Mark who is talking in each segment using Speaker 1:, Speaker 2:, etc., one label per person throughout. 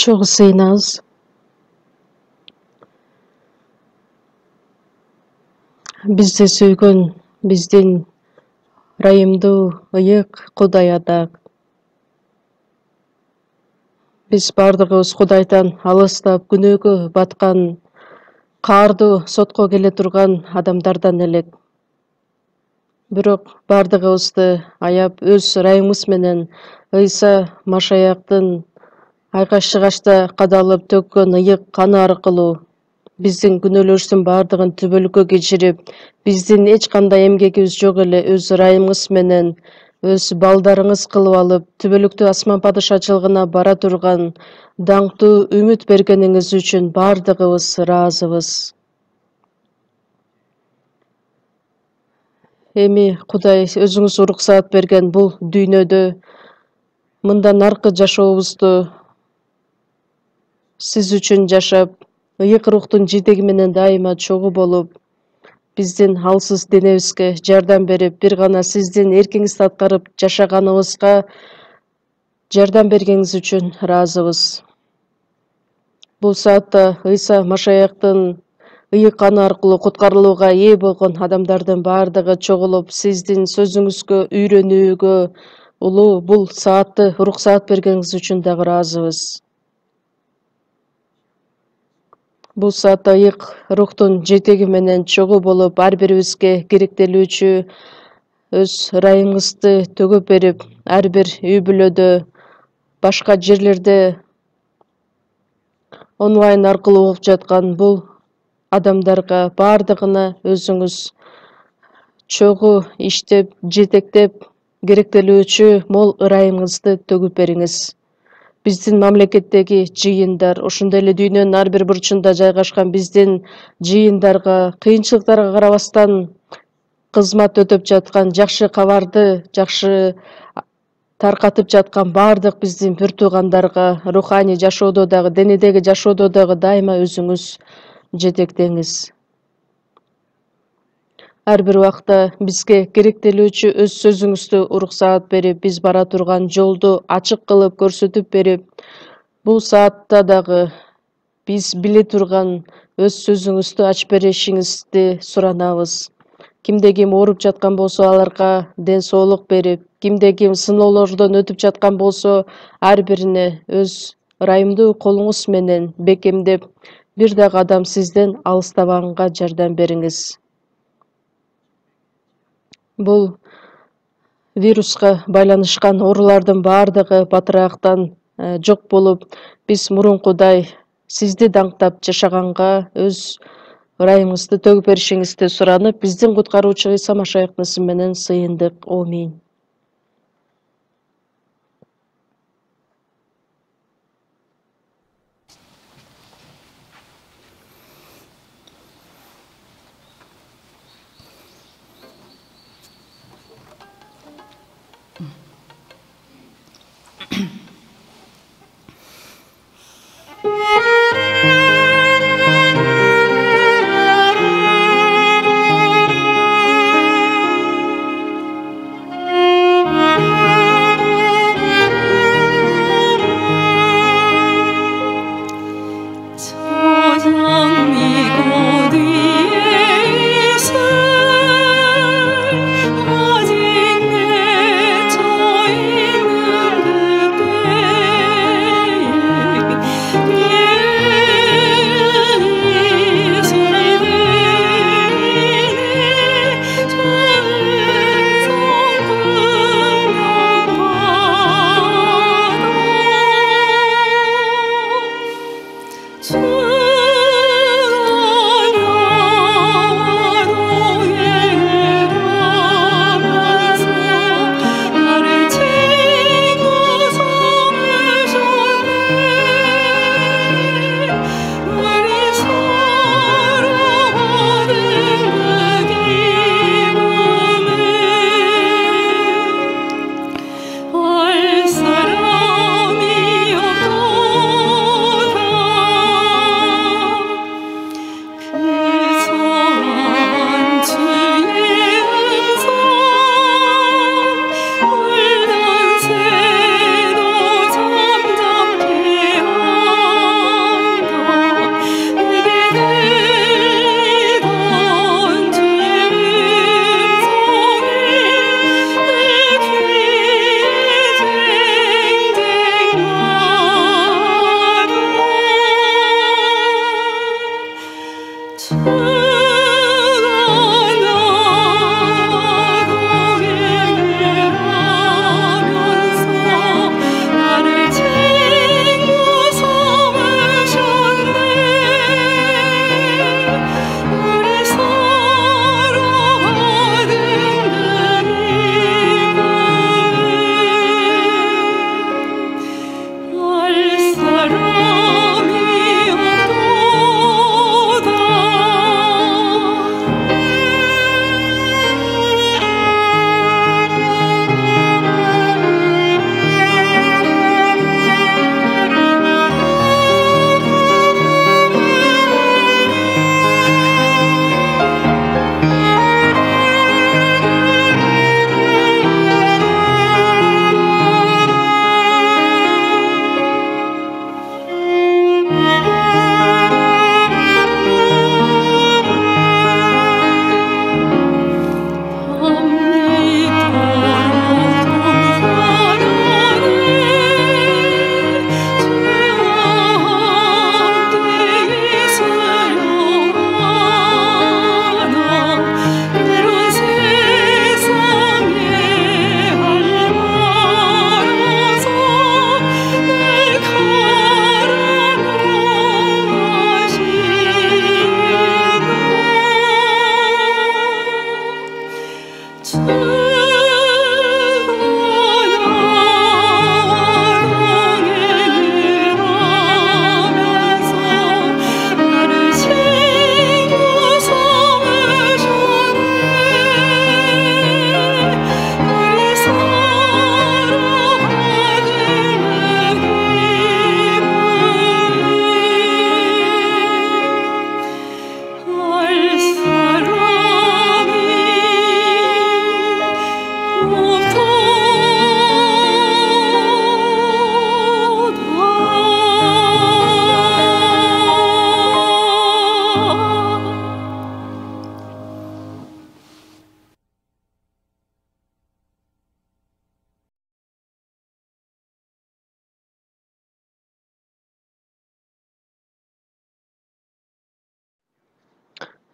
Speaker 1: чогуу сыйынабыз. Бизди сүйгөн биздин ырайымдуу, ыйык Кудай Ата. Биз бардыгыбыз Кудайдан алыстап күнөөгө баткан, каардуу сотко келе турган адамдардан элек. Бирок бардыгыбызды аяп өз ырайымыбыз менен Ыйса Машаяктын айкаш-чыгашта кадалып төккөн ыйык каны аркылуу биздин күнөөлөрүбүздүн бардыгын түбөлүккө кечирип, биздин эч кандай эмгегибиз жок эле өз ырайымыбыз менен өз балдарыңыз кылып алып, түбөлүктүү асман падышачылыгына бара турган даңктуу үмүт бергениңиз үчүн бардыгыбыз ыраазыбыз. Эми Кудай өзүңүз уруксаат берген бул дүйнөдө мындан аркы жашообузду сиз үчүн жашап, ыйык рухтун жетеги менен дайыма чогуу болуп, биздин алсыз денебизге жардам берип, бир гана сиздин эркиңизди аткарып жашаганыбызга жардам бергениңиз үчүн ыраазыбыз. Бул саатта Ыйса Машаяктын ыйык каны аркылуу куткарылууга ээ болгон адамдардын бардыгы чогулуп, сиздин сөзүңүзгө үйрөнүүгө улуу бул саатты уруксаат бергениңиз үчүн дагы ыраазыбыз. Бул саатта ыйык рухтун жетеги менен чогуу болуп, ар бирибизге керектелүүчү өз ырайымыңызды төгүп берип, ар бир үй бүлөдө, башка жерлерде онлайн аркылуу угуп жаткан бул адамдарга бардыгына өзүңүз чогуу иштеп, жетектеп, керектелүүчү мол ырайымыңызды төгүп бериңиз. Биздин мамлекеттеги жыйындар, ошондой эле дүйнөнүн ар бир бурчунда жайгашкан биздин жыйындарга, кыйынчылыктарга карабастан кызмат өтөп жаткан, жакшы кабарды жакшы таркатып жаткан бардык биздин бир туугандарга руханий жашоодо дагы, денедеги жашоодо дагы дайыма өзүңүз жетектеңиз. Ар бир убакта бизге керектелүүчү өз сөзүңүздү уруксаат берип, биз бара турган жолду ачык кылып көрсөтүп берип, бул саатта дагы биз биле турган өз сөзүңүздү ачып беришиңизди суранабыз. Кимде ким ооруп жаткан болсо, аларга ден соолук берип, кимде ким сыноолордон өтүп жаткан болсо, ар бирине өз ырайымдуу колуңуз менен бекемдеп, бир дагы адам сизден алыстабаганга жардам бериңиз. Бул вируска байланышкан оорулардын бардыгы батыраактан жок болуп, биз мурункудай сизди даңктап жашаганга өз ырайымыңызды төгүп беришиңизди суранып, биздин куткаруучу Ыйса Машаяктын исми менен сыйындык. Аминь.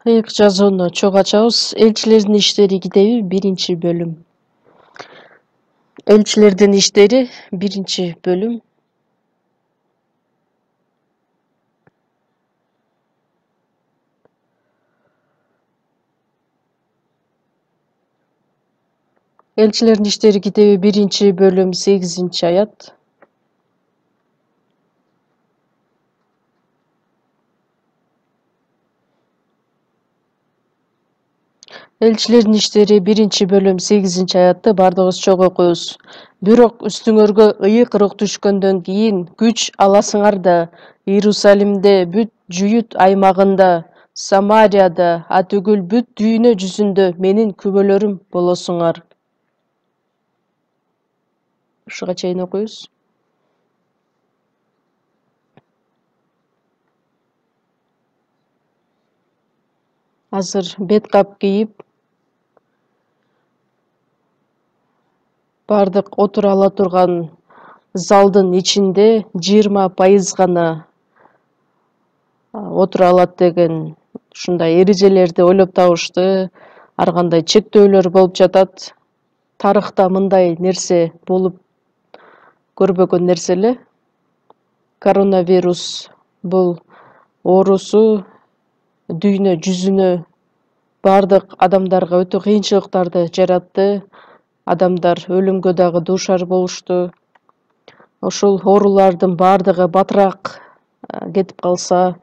Speaker 1: Ыйык жазууну чогуу ачабыз. Элчилердин иштери китеби 1-бөлүм. Элчилердин иштери 1-бөлүм. Элчилердин иштери китеби 1-бөлүм 8-аят. Элчилердин иштери 1-бөлүм 8-аятты бардыгыбыз чогуу окуйбуз. Бирок үстүңөргө ыйык рух түшкөндөн кийин күч аласыңар да Иерусалимде, бүт Жүйүт аймагында, Самарияда, атүгүл бүт дүйнө жүзүндө менин күбөлөрүм болосуңар. Ушуга чейин окуйбуз. Азыр бет кап кийип, бардык отура ала турган залдын ичинде 20% гана отура алат деген ушундай эрежелерди ойлоп табышты. Ар кандай чектөөлөр болуп жатат. Тарыхта мындай нерсе болуп көрбөгөн нерсе эле. Коронавирус бул оорусу дүйнө жүзүнө бардык адамдарга өтө кыйынчылыктарды жаратты. Адамдар өлүмгө дагы дуушар болушту. Ошол оорулардын бардыгы батыраак кетип калса,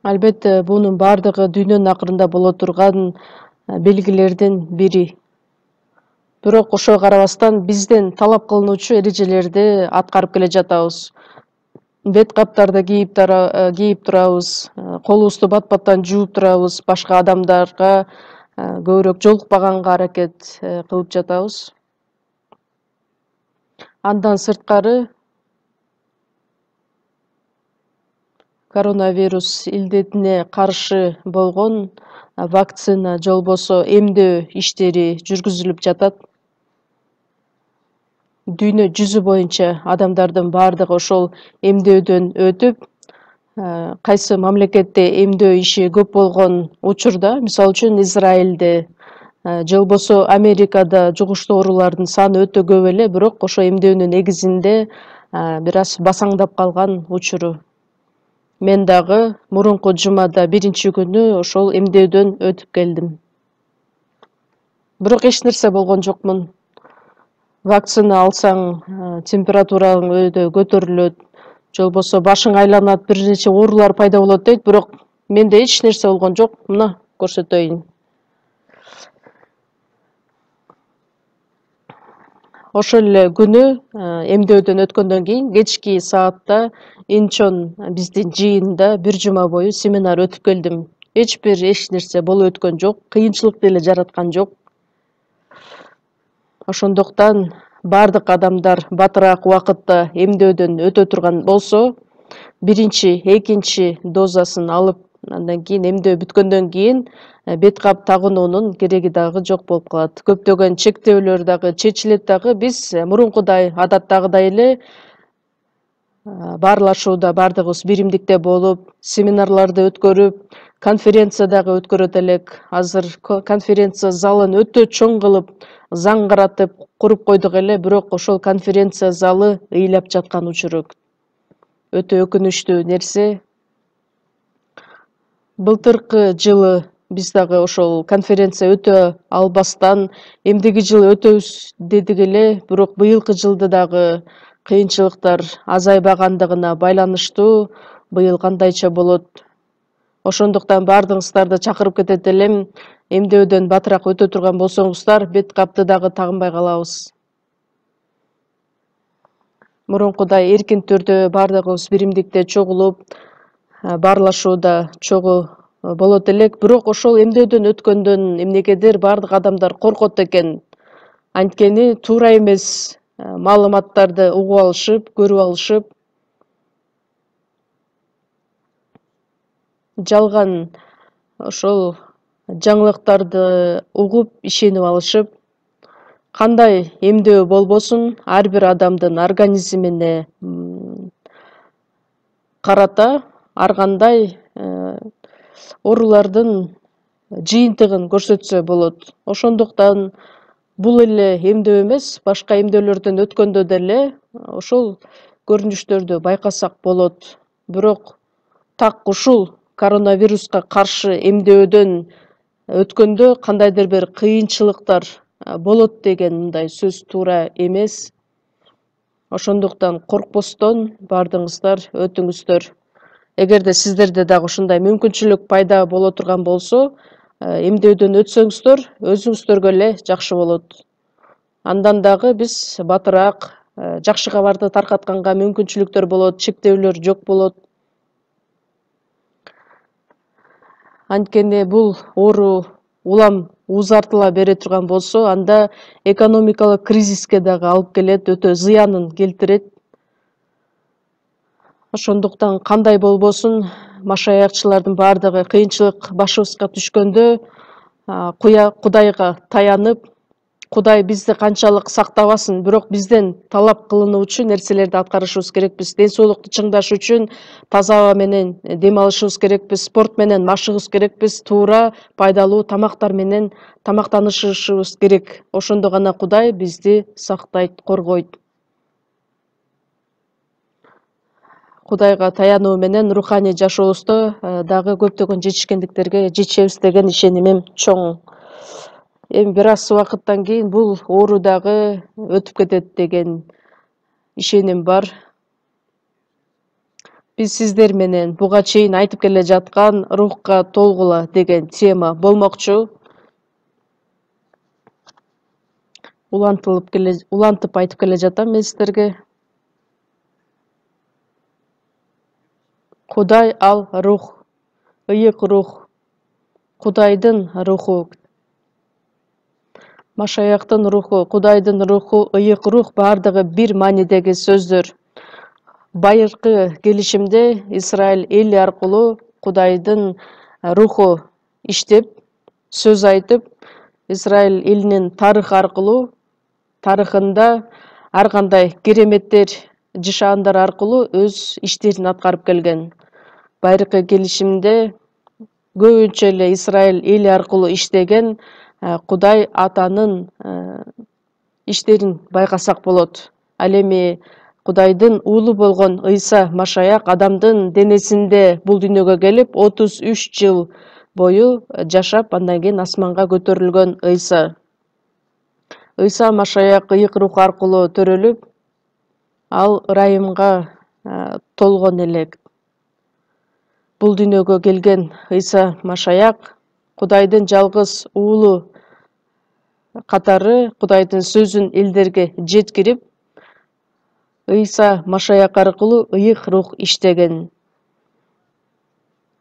Speaker 1: албетте бунун бардыгы дүйнөнүн акырында боло турган белгилердин бири. Бирок ошого карабастан бизден талап кылынуучу эрежелерди аткарып келе жатабыз. Бет каптарды кийип турабыз, колубузду бат-баттан жууп турабыз, башка адамдарга көбүрөөк жолукпаганга аракет кылып жатабыз. Андан сырткары коронавирус илдетине каршы болгон вакцина же болбосо эмдөө иштери жүргүзүлүп жатат. Дүйнө жүзү боюнча адамдардын бардыгы ошол эмдөөдөн өтүп, кайсы мамлекетте эмдөө иши көп болгон учурда, мисалы үчүн Израилде же болбосо Америкада жугуштуу оорулардын саны өтө көп эле, бирок ошо эмдөөнүн негизинде бир аз басаңдап калган учуру. Мен дагы мурунку жумада 1-күнү ошол эмдөөдөн өтүп келдим. Бирок эч нерсе болгон жокмун. Вакцина алсаң, температураң өйдө көтөрүлөт, же болбосо башың айланат, бир нече оорулар пайда болот дейт, бирок менде эч нерсе болгон жок. Мына көрсөтөйүн. Ошол эле күнү эмдөөдөн өткөндөн кийин кечки саатта Инчон биздин жыйында 1 жума бою семинар өтүп келдим. Эч нерсе болуп өткөн жок, кыйынчылык деле жараткан жок. Ошондуктан бардык адамдар батыраак убакытта эмдөөдөн өтө турган болсо, 1, 2 дозасын алып, андан кийин эмдөө бүткөндөн кийин бет кап тагынуунун кереги дагы жок болуп калат. Көптөгөн чектөөлөр дагы чечилет дагы. Биз мурункудай адаттагыдай эле баарлашууда бардыгыбыз биримдикте болуп, семинарларды өткөрүп, конференция дагы өткөрөт элек. Азыр конференция залын өтө чоң кылып, заңгыратып куруп койдук эле, бирок ошол конференция залы ыйлап жаткан учуру. Өтө өкүнүчтүү нерсе. Былтыркы жылы биз дагы ошол конференция өтө албастан эмдиги жылы өтөбүз дедик эле, бирок быйылкы жылды дагы кыйынчылыктар азайбагандыгына байланыштуу быйыл кандайча болот. Ошондуктан баардыгыңыздарды чакырып кетет элем, эмдөөдөн батыраак өтө турган болсоңуздар, бет капты дагы тагынбай калабыз. Мурункудай эркин түрдө баардыгыбыз биримдикте чогулуп, баарлашууда чогуу болот элек, бирок ошол эмдөөдөн өткөндөн эмнегедир баардык адамдар коркот экен. Анткени туура эмес маалыматтарды угуп алышып, көрүп алышып, жалган ошол жаңылыктарды угуп, ишенип алышып, кандай эмдөө болбосун, ар бир адамдын организмине карата ар кандай оорулардын жыйынтыгын көрсөтсө болот. Ошондуктан бул эле эмдөө эмес, башка эмдөөлөрдөн өткөндө деле ошол көрүнүштөрдү байкасак болот. Бирок так ушул коронавируска каршы эмдөөдөн өткөндө кандайдыр бир кыйынчылыктар болот деген мындай сөз туура эмес. Ошондуктан коркпостон баардыгыңыздар өтүңүздөр. Эгерде сиздерде дагы ушундай мүмкүнчүлүк пайда боло турган болсо, эмдөөдөн өтсөңүздөр, өзүңүздөргө эле жакшы болот. Андан дагы биз батыраак жакшы кабарды таркатканга мүмкүнчүлүктөр болот, чектөөлөр жок болот. Анткени бул оору улам узартыла бере турган болсо, анда экономикалык кризиске дагы алып келет, өтө зыянын келтирет. Ошондуктан кандай болбосун, машаякчылардын баардыгы кыйынчылык башыбызга түшкөндө Кудайга таянып, Кудай бизди канчалык сактабасын, бирок бизден талап кылынуучу нерселерди аткарышыбыз керекпиз. Ден соолукту чыңдаш үчүн таза аба менен дем алышыбыз керекпиз, спорт менен машыгыбыз керекпиз, туура пайдалуу тамактар менен тамактанышыбыз керек. Ошондо гана Кудай бизди сактайт, коргойт. Кудайга таянуу менен руханий жашообузда дагы көптөгөн жетишкендиктерге жетишебиз деген ишенимим чоң. Эми бир аз убакыттан кийин бул оору дагы өтүп кетет деген ишеним бар. Биз сиздер менен буга чейин айтып келе жаткан рухка толгула деген тема болмокчу. Улантып айтып келе жатам мен сиздерге. Кудай ал рух, ыйык рух, Кудайдын руху, Машаяктын руху, Кудайдын руху, ыйык рух баардыгы бир маанидеги сөздөр. Байыркы келишимде Израиль эли аркылуу Кудайдын руху иштеп, сөз айтып, Израиль элинин тарыхы аркылуу, тарыхында ар кандай кереметтер, жышаандар аркылуу өз иштерин аткарып келген. Байыркы келишимде көбүнчө эле Израиль эли аркылуу иштеген Кудай Атанын иштерин байкасак болот. Ал эми Кудайдын уулу болгон Ыйса Машаяк адамдын денесинде бул дүйнөгө келип, 33 жыл бою жашап, андан кийин асманга көтөрүлгөн Ыйса. Ыйса Машаяк ыйык рух аркылуу төрөлүп, ал ырайымга толгон элек. Бул дүйнөгө келген Ыйса Машаяк Кудайдын жалгыз уулу катары Кудайдын сөзүн элдерге жеткирип, Ыйса Машаяк аркылуу ыйык рух иштеген.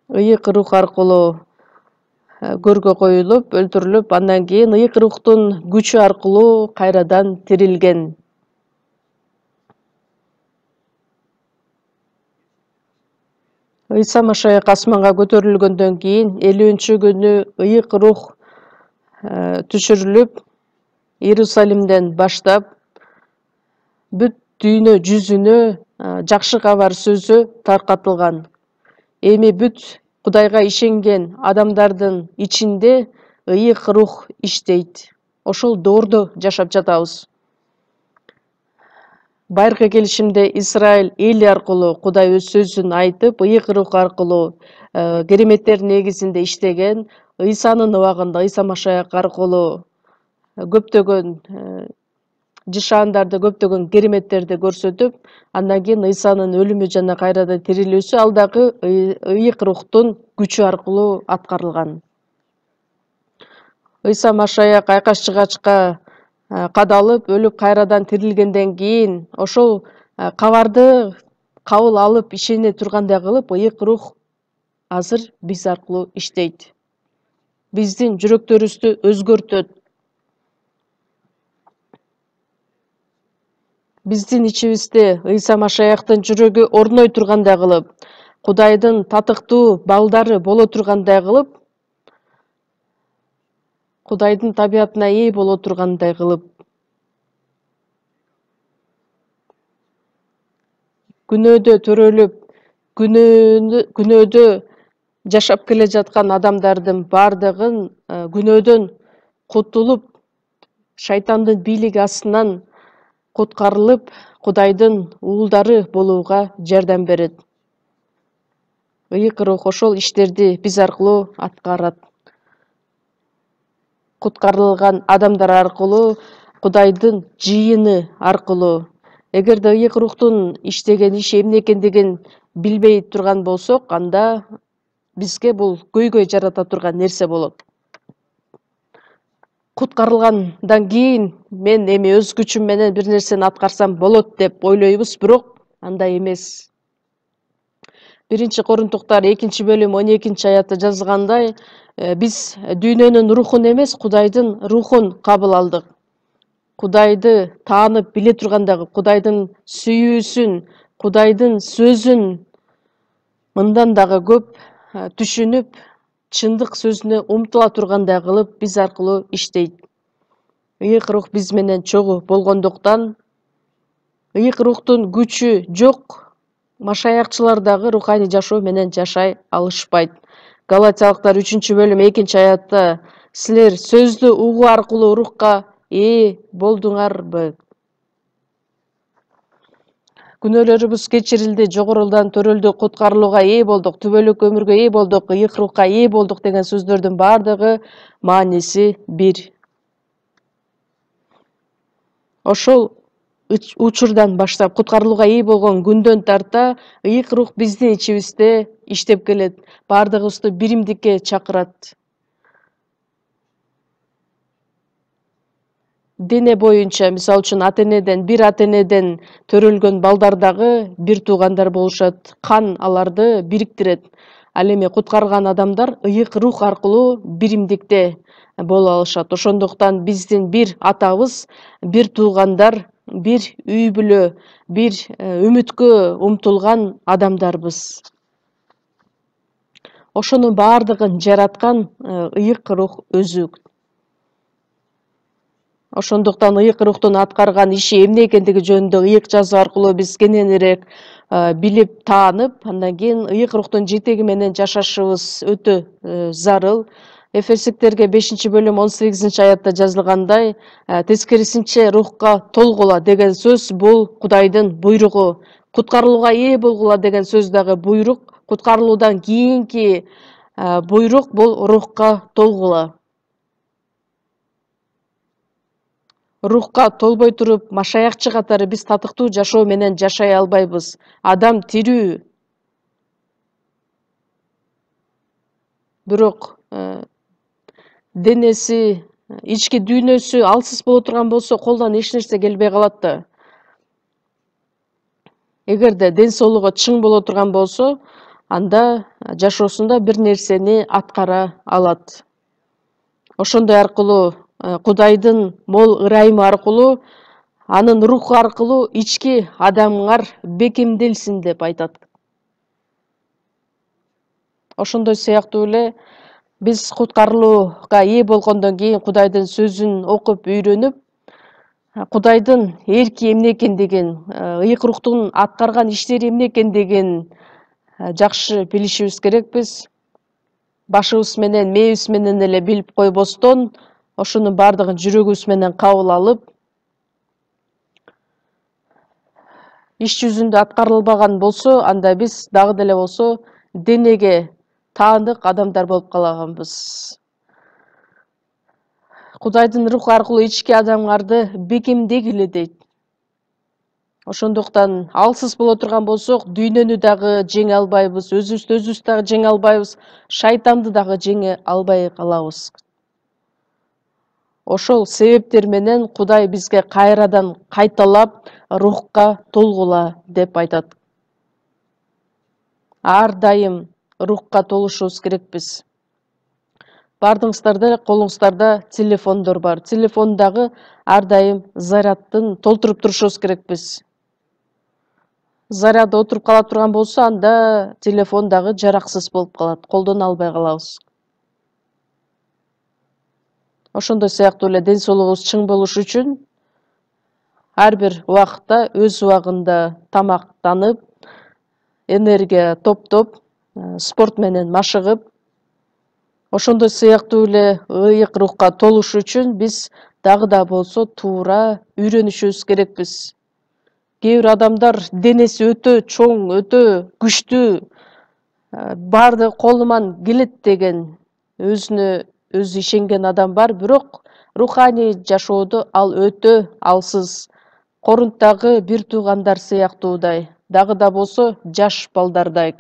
Speaker 1: Ыйык рух аркылуу көргө коюлуп, өлтүрүлүп, андан кийин ыйык рухтун күчү аркылуу кайрадан тирилген. Ыйса Машаяк асманга көтөрүлгөндөн кийин 50-күнү ыйык рух түшүрүлүп, Иерусалимден баштап бүт дүйнө жүзүнө жакшы кабар сөзү таркатылган. Эми бүт Кудайга ишенген адамдардын ичинде ыйык рух иштейт. Ошол доордо жашап жатабыз. Байыркы келишимде Израиль эли аркылуу Кудай өз сөзүн айтып, ыйык рух аркылуу кереметтер негизинде иштеген. Ыйсанын убагында Ыйса Машаяк аркылуу көптөгөн жышаандарды, көптөгөн кереметтерди көрсөтүп, андан кийин Ыйсанын өлүмү жана кайрадан тирилүүсү ал дагы ыйык рухтун күчү аркылуу аткарылган. Ыйса Машаяк айкаш чыгачка кадалып, өлүп кайрадан тирилгенден кийин ошол кабарды кабыл алып ишене тургандай кылып, ыйык рух азыр биз аркылуу иштейт. Биздин жүрөктөрүбүздү өзгөртөт. Биздин ичибизде Ыйса Машаяктын жүрөгү орной тургандай кылып, Кудайдын татыктуу балдары боло тургандай кылып, Кудайдын табиятына ээ боло тургандай кылып, күнөөдө төрөлүп, күнөөдө жашап келе жаткан адамдардын бардыгын күнөөдөн кутулуп, шайтандын бийлиги астынан куткарылып, Кудайдын уулдары болууга жардам берет. Ыйык рух ошол иштерди биз аркылуу аткарат. Куткарылган адамдар аркылуу, Кудайдын жыйыны аркылуу. Эгерде ыйык рухтун иштеген иши эмне экендигин билбей турган болсок, анда бизге бул көйгөй жарата турган нерсе болот. Куткарылгандан кийин мен эми өз күчүм менен бир нерсени аткарсам болот деп ойлойбуз, бирок андай эмес. 1-Корунтуктар 2-бөлүм 12-аятта жазылгандай, биз дүйнөнүн рухун эмес, Кудайдын рухун кабыл алдык. Кудайды таанып биле тургандагы, Кудайдын сүйүүсүн, Кудайдын сөзүн мындан дагы көп түшүнүп, чындык сөзүнө умтула тургандай кылып биз аркылуу иштейт. Ыйык рух биз менен чогуу болгондуктан, ыйык рухтун күчү жок машаякчылар дагы руханий жашоо менен жашай алышпайт. Галатиялыктар 3-бөлүм 2-аятта силер сөздү угуу аркылуу рухка ээ болдуңарбы? Күнөөлөрүбүз кечирилди, жогорулдан төрөлдүк, куткарылууга ээ болдук, түбөлүк өмүргө ээ болдук, ыйык рухка ээ болдук деген сөздөрдүн бардыгы мааниси бир. Ошол учурдан баштап, куткарылууга ээ болгон күндөн тарта ыйык рух биздин ичибизде иштеп келет, бардыгыбызды биримдикке чакырат. Дене боюнча, мисалы үчүн бир ата энеден төрөлгөн балдар дагы бир туугандар болушат, кан аларды бириктирет. Ал эми куткарылган адамдар ыйык рух аркылуу биримдикте боло алышат. Ошондуктан биздин бир атабыз, бир туугандар, бир үй бүлө, бир үмүткө умтулган адамдарбыз. Ошонун бардыгын жараткан ыйык рух өзү. Ошондуктан ыйык рухтун аткарган иши эмне экендиги жөнүндө ыйык жазуу аркылуу биз кененирээк билип, таанып, андан кийин ыйык рухтун жетеги менен жашашыбыз өтө зарыл. Эфесиктерге 5-бөлүм 18-аятта жазылгандай, тескерисинче рухка толгула деген сөз бул Кудайдын буйругу. Куткарылууга ээ болгула деген сөз дагы буйрук, куткарылуудан кийинки буйрук бул рухка толгула. Рухка толбой туруп, машаякчы катары биз татыктуу жашоо менен жашай албайбыз. Адам тирүү. Бирок денеси, ички дүйнөсү алсыз боло турган болсо, колдон эч нерсе келбей калат да. Эгерде ден соолугу чың боло турган болсо, анда жашоосунда бир нерсени аткара алат. Ошондой аркылуу Кудайдын мол ырайымы аркылуу, анын руху аркылуу ички адамыңар бекемделсин деп айтат. Ошондой сыяктуу эле биз куткарылууга ээ болгондон кийин Кудайдын сөзүн окуп, үйрөнүп, Кудайдын эрки эмне экендигин, ыйык рухтун аткарган иштери эмне экендигин жакшы билишибиз керекпиз. Башыбыз менен, мээбиз менен эле билип койбостон, ошонун бардыгын жүрөгүбүз менен кабыл алып, иш жүзүндө аткарылбаган болсо, анда биз дагы деле болсо денеге таандык адамдар болуп калаганбыз. Кудайдын руху аркылуу ички адамдарды бекемдегиле дейт. Ошондуктан алсыз боло турган болсок, дүйнөнү дагы жеңе албайбыз, өзүбүздү дагы жеңе албайбыз, шайтанды дагы жеңе албай калабыз. Ошол себептер менен Кудай бизге кайрадан кайталап рухка толгула деп айтат. Ар дайым рухка толушубуз керекпиз. Бардыңыздарда колуңуздарда телефондор бар. Телефондагы ар дайым зарядтын толтуруп турушубуз керекпиз. Заряд отуруп кала турган болсо, анда телефон дагы жараксыз болуп калат, колдоно албай калабыз. Ошондой сыяктуу эле ден соолугубуз чың болуш үчүн ар бир убакытта өз убагында тамактанып, энергия топтоп, спорт менен машыгып, ошондой сыяктуу эле ыйык рухка толуш үчүн биз дагы да болсо туура үйрөнүшүбүз керекпиз. Кээ бир адамдар денеси өтө чоң, өтө күчтүү, баардыгы колуман келет деген өзүнө өзү ишенген адам бар, бирок руханий жашоодо ал өтө алсыз. Корунттагы бир туугандар сыяктуудай, дагы да болсо жаш балдардай.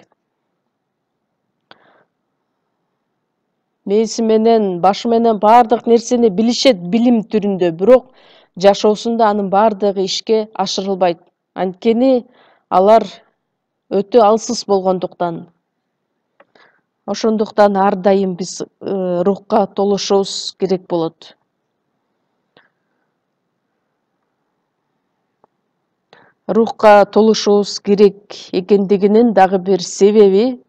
Speaker 1: Мээси менен, башы менен баардык нерсени билишет билим түрүндө, бирок жашоосунда анын баардыгы ишке ашырылбайт. Анткени алар өтө алсыз болгондуктан. Ошондуктан ар дайым биз рухка толушубуз керек болот. Рухка толушубуз керек экендигинин дагы бир себеби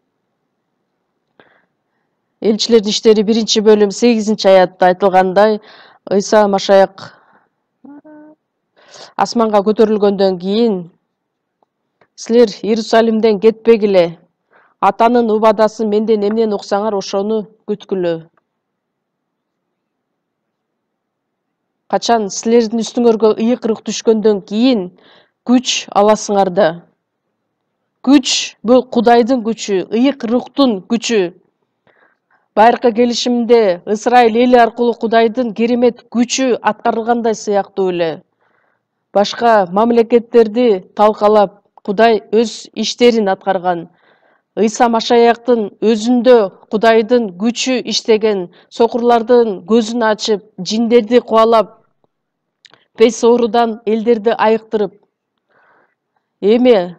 Speaker 1: Элчилердин иштери 1-бөлүм 8-аятта айтылгандай, Ыйса Машаяк асманга көтөрүлгөндөн кийин силер Иерусалимден кетпегиле, Атанын убадасын менден эмнени уксаңар, ошону күткүлө. Качан силердин үстүңөргө ыйык рух түшкөндөн кийин күч аласыңар да. Күч бул Кудайдын күчү, ыйык рухтун күчү. Байыркы келишимде Исраиль эли аркылуу Кудайдын керемет күчү аткарылгандай сыяктуу эле. Башка мамлекеттерди талкалап, Кудай өз иштерин аткарган. Ыйса Машаяктын өзүндө Кудайдын күчү иштеген, сокурлардын көзүн ачып, жиндерди кубалап, пес оорудан элдерди айыктырып. Эми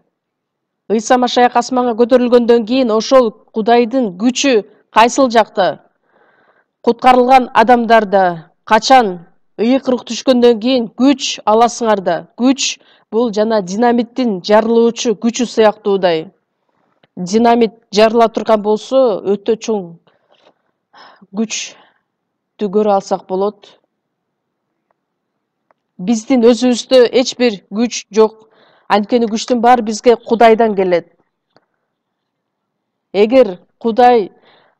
Speaker 1: Ыйса Машаяк асманга көтөрүлгөндөн кийин ошол Кудайдын күчү кайсыл жакта? Куткарылган адамдарда. Качан ыйык рух түшкөндөн кийин күч аласыңар да. Күч бул жана динамиттин жарылуучу күчү сыяктуудай. Динамит жарыла турган болсо, өтө чоң күчтү көрө алсак болот. Биздин өзүбүздө эч бир күч жок. Анткени күчтүн баары бизге Кудайдан келет. Эгер Кудай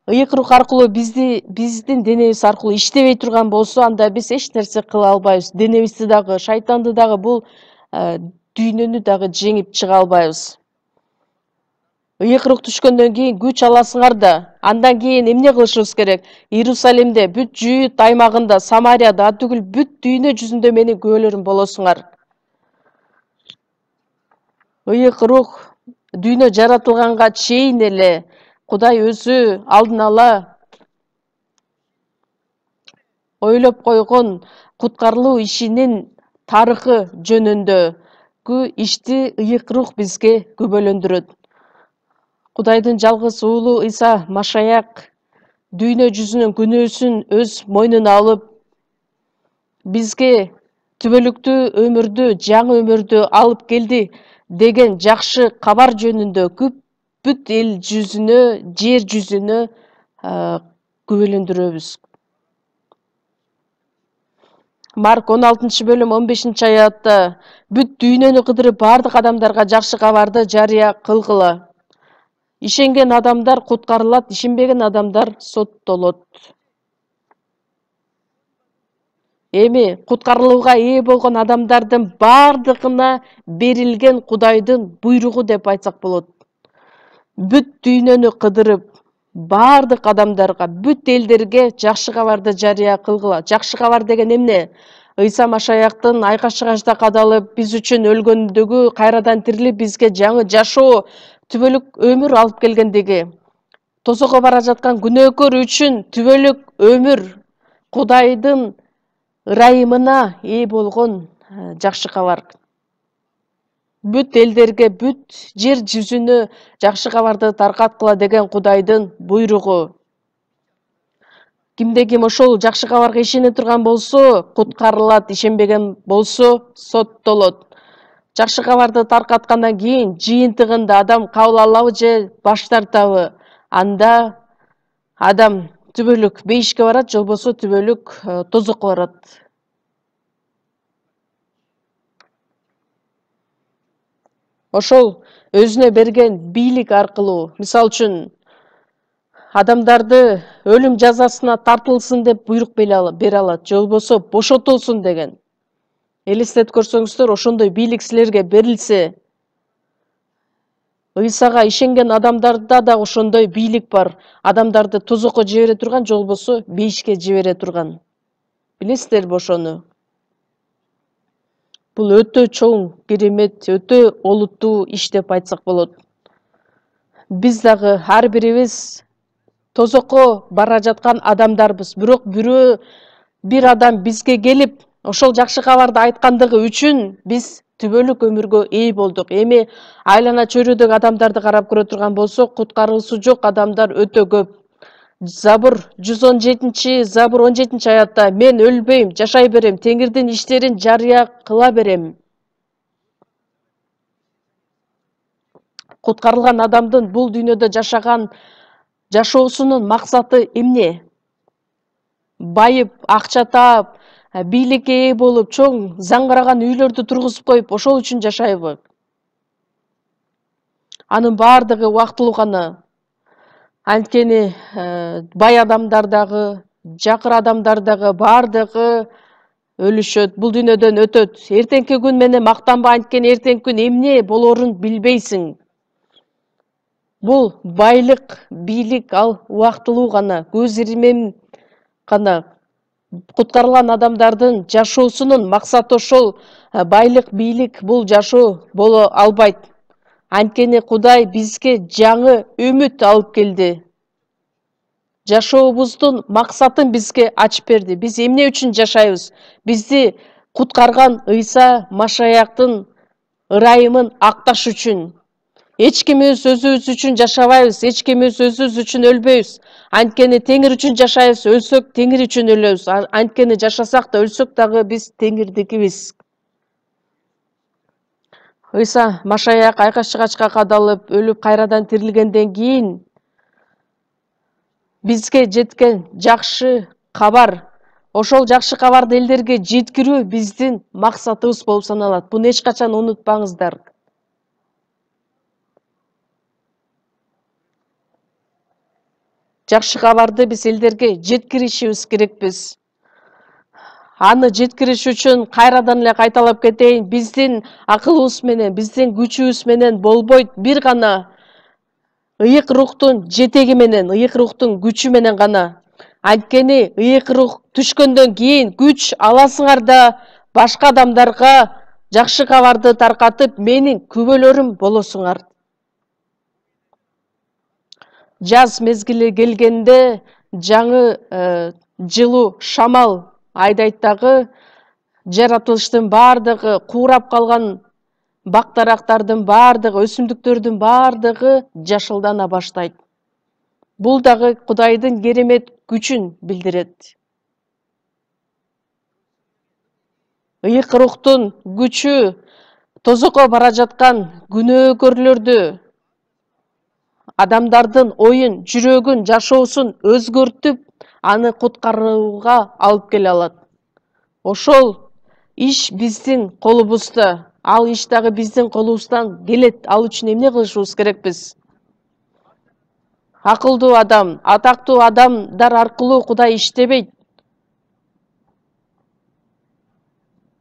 Speaker 1: ыйык рух аркылуу биздин денебиз аркылуу иштебей турган болсо, анда биз эч нерсе кыла албайбыз. Денебизди дагы, шайтанды дагы, бул дүйнөнү дагы жеңип чыга албайбыз. Ыйык рух түшкөндөн кийин күч аласыңар да. Андан кийин эмне кылышыбыз керек? Иерусалимде, бүт Жүйүт аймагында, Самарияда, түгүл бүт дүйнө жүзүндө менин күбөлөрүм болосуңар. Ыйык рух дүйнө жаратылганга чейин эле Кудай өзү алдын ала ойлоп койгон куткарылуу ишинин тарыхы жөнүндөгү ишти ыйык рух бизге күбөлөндүрөт. Кудайдын жалгыз уулу Ыйса Машаяк дүйнө жүзүнүн күнөөсүн өз мойнуна алып, бизге түбөлүктүү өмүрдү, жаңы өмүрдү алып келди деген жакшы кабар жөнүндө бүт эл жүзүнө, жер жүзүнө күбөлөндүрөбүз. Марк 16-бөлүм 15-аятта бүт дүйнөнү кыдырып бардык адамдарга жакшы кабарды жарыя кылгыла. Ишенген адамдар куткарылат, ишенбеген адамдар соттолот. Эми куткарылууга ээ болгон адамдардын бардыгына берилген Кудайдын буйругу деп айтсак болот. Бүт дүйнөнү кыдырып, бардык адамдарга, бүт элдерге жакшы кабарды жарыя кылгыла. Жакшы кабар деген эмне? Ыйса Машаяктын айкашыгачта кадалып, биз үчүн өлгөндүгү, кайрадан тирилип, бизге жаңы жашоо, түбөлүк өмүр алып келгендиги. Тозокко бара жаткан күнөөкөр үчүн түбөлүк өмүр, Кудайдын ырайымына ээ болгон жакшы кабар. Бүт элдерге, бүт жер жүзүнө жакшы кабарды таркаткыла деген Кудайдын буйругу. Кимде ким ошол жакшы кабарга ишене турган болсо, куткарылат, ишенбеген болсо, соттолот. Жакшы кабарды таркаткандан кийин жыйынтыгында адам кабыл алабы же баш тартабы? Анда адам түбөлүк бейишке барат, же болбосо түбөлүк тозокко барат. Ошол өзүнө берген бийлик аркылуу, мисалы үчүн адамдарды өлүм жазасына тартылсын деп буйрук бере алат, же болбосо бошотулсун деген. Элестетип көрсөңүздөр, ошондой бийлик силерге берилсе, Ыйсага ишенген адамдарда да ошондой бийлик бар. Адамдарды тозокко жибере турган, же болбосо бейишке жибере турган. Билесиздерби ошону? Бул өтө чоң керемет, өтө олуттуу иш деп айтсак болот. Биз дагы ар бирибиз тозокко бара жаткан адамдарбыз. Бирок бир адам бизге келип, ошол жакшы кабарды айткандыгы үчүн биз түбөлүк өмүргө ээ болдук. Эми айлана чөйрөдөгү адамдарды карап көрө турган болсок, куткаруусу жок адамдар өтө көп. Забур 117, Забур 17 аятта: "Мен өлбөйм, жашай берем, Теңирдин иштерин жарыя кыла берем." Куткарылган адамдын бул дүйнөдө жашаган жашоосунун максаты эмне? Байып, акча таап, бийликке ээ болуп, чоң заңгыраган үйлөрдү тургузуп коюп, ошол үчүн жашайбы? Анын бардыгы убактылуу гана. Анткени бай адамдар дагы, жакыр адамдар дагы бардыгы өлүшөт, бул дүйнөдөн өтөт. Эртеңки күн менен мактанба, анткени эртеңки күн эмне болорун билбейсиң. Бул байлык, бийлик ал убактылуу гана, көз ирмем гана. Куткарылган адамдардын жашоосунун максаты ошол. Байлык, бийлик бул жашоо боло албайт. Анткени Кудай бизге жаңы үмүт алып келди. Жашообуздун максатын бизге ачып берди. Биз эмне үчүн жашайбыз? Бизди куткарган Ыйса Машаяктын ырайымын акташ үчүн. Эч кимибиз өзүбүз үчүн жашабайбыз, эч кимибиз өзүбүз үчүн өлбөйбүз. Анткени Теңир үчүн жашайбыз, өлсөк Теңир үчүн өлөбүз. Анткени жашасак да өлсөк дагы биз Теңирдикибиз. Ыйса Машаяк айкаш-чыгачка кадалып, өлүп кайрадан тирилгенден кийин бизге жеткен жакшы кабар, ошол жакшы кабарды элдерге жеткирүү биздин максатыбыз болуп саналат. Буну эч качан унутпаңыздар. Жакшы кабарды биз элдерге жеткиришибиз керекпиз. Аны жеткириш үчүн кайрадан эле кайталап кетейин, биздин акылыбыз менен, биздин күчүбүз менен болбойт, бир гана ыйык рухтун жетеги менен, ыйык рухтун күчү менен гана. Анткени ыйык рух түшкөндөн кийин күч аласыңар да башка адамдарга жакшы кабарды таркатып, менин күбөлөрүм болосуңар. Жаз мезгили келгенде жаңы жылуу шамал айдайт дагы, жаратылыштын бардыгы, куурап калган бактарактардын бардыгы, өсүмдүктөрдүн бардыгы жашылдана баштайт. Бул дагы Кудайдын керемет күчүн билдирет. Ыйык рухтун күчү тозокко бара жаткан күнөөкөрлөрдү, адамдардын оюн, жүрөгүн, жашоосун өзгөртүп, аны куткарууга алып келе алат. Ошол иш биздин колубузда. Ал иш дагы биздин колубуздан келет. Ал үчүн эмне кылышыбыз керекпиз? Акылдуу адам, атактуу адамдар аркылуу Кудай иштебейт.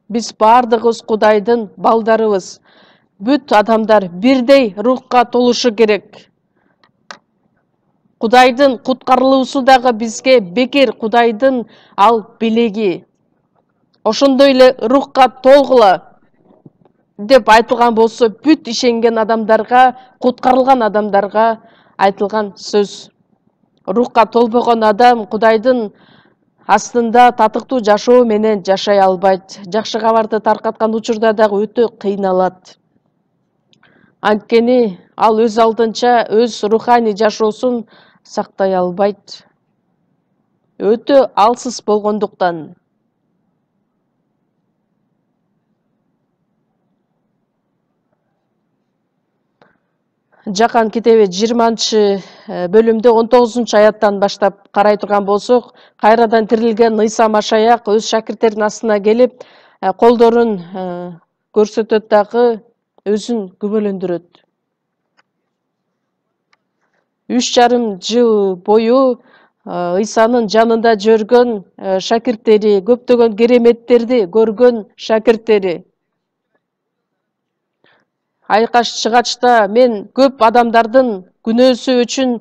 Speaker 1: Биз бардыгыбыз Кудайдын балдарыбыз. Бүт адамдар бирдей рухка толушу керек. Кудайдын куткарылуусу дагы бизге бекер, Кудайдын ал белеги. Ошондой эле рухка толгула деп айтылган болсо, бүт ишенген адамдарга, куткарылган адамдарга айтылган сөз. Рухка толбогон адам Кудайдын астында татыктуу жашоо менен жашай албайт. Жакшы кабарды таркаткан учурда дагы өтө кыйналат. Анткени ал өз алдынча өз руханий жашоосун сактай албайт. Өтө алсыз болгондуктан. Жакан китеби 20-бөлүмдө 19 аяттан баштап карай турган болсок, кайрадан тирилген Ыйса Машаяк өз шакирттеринин астына келип, колдорун көрсөтөт дагы өзүн күбөлөндүрөт. 3,5 жыл бою Ыйсанын жанында жүргөн шакирттери, көптөгөн кереметтерди көргөн шакирттери айкаш чыгачта мен көп адамдардын күнөөсү үчүн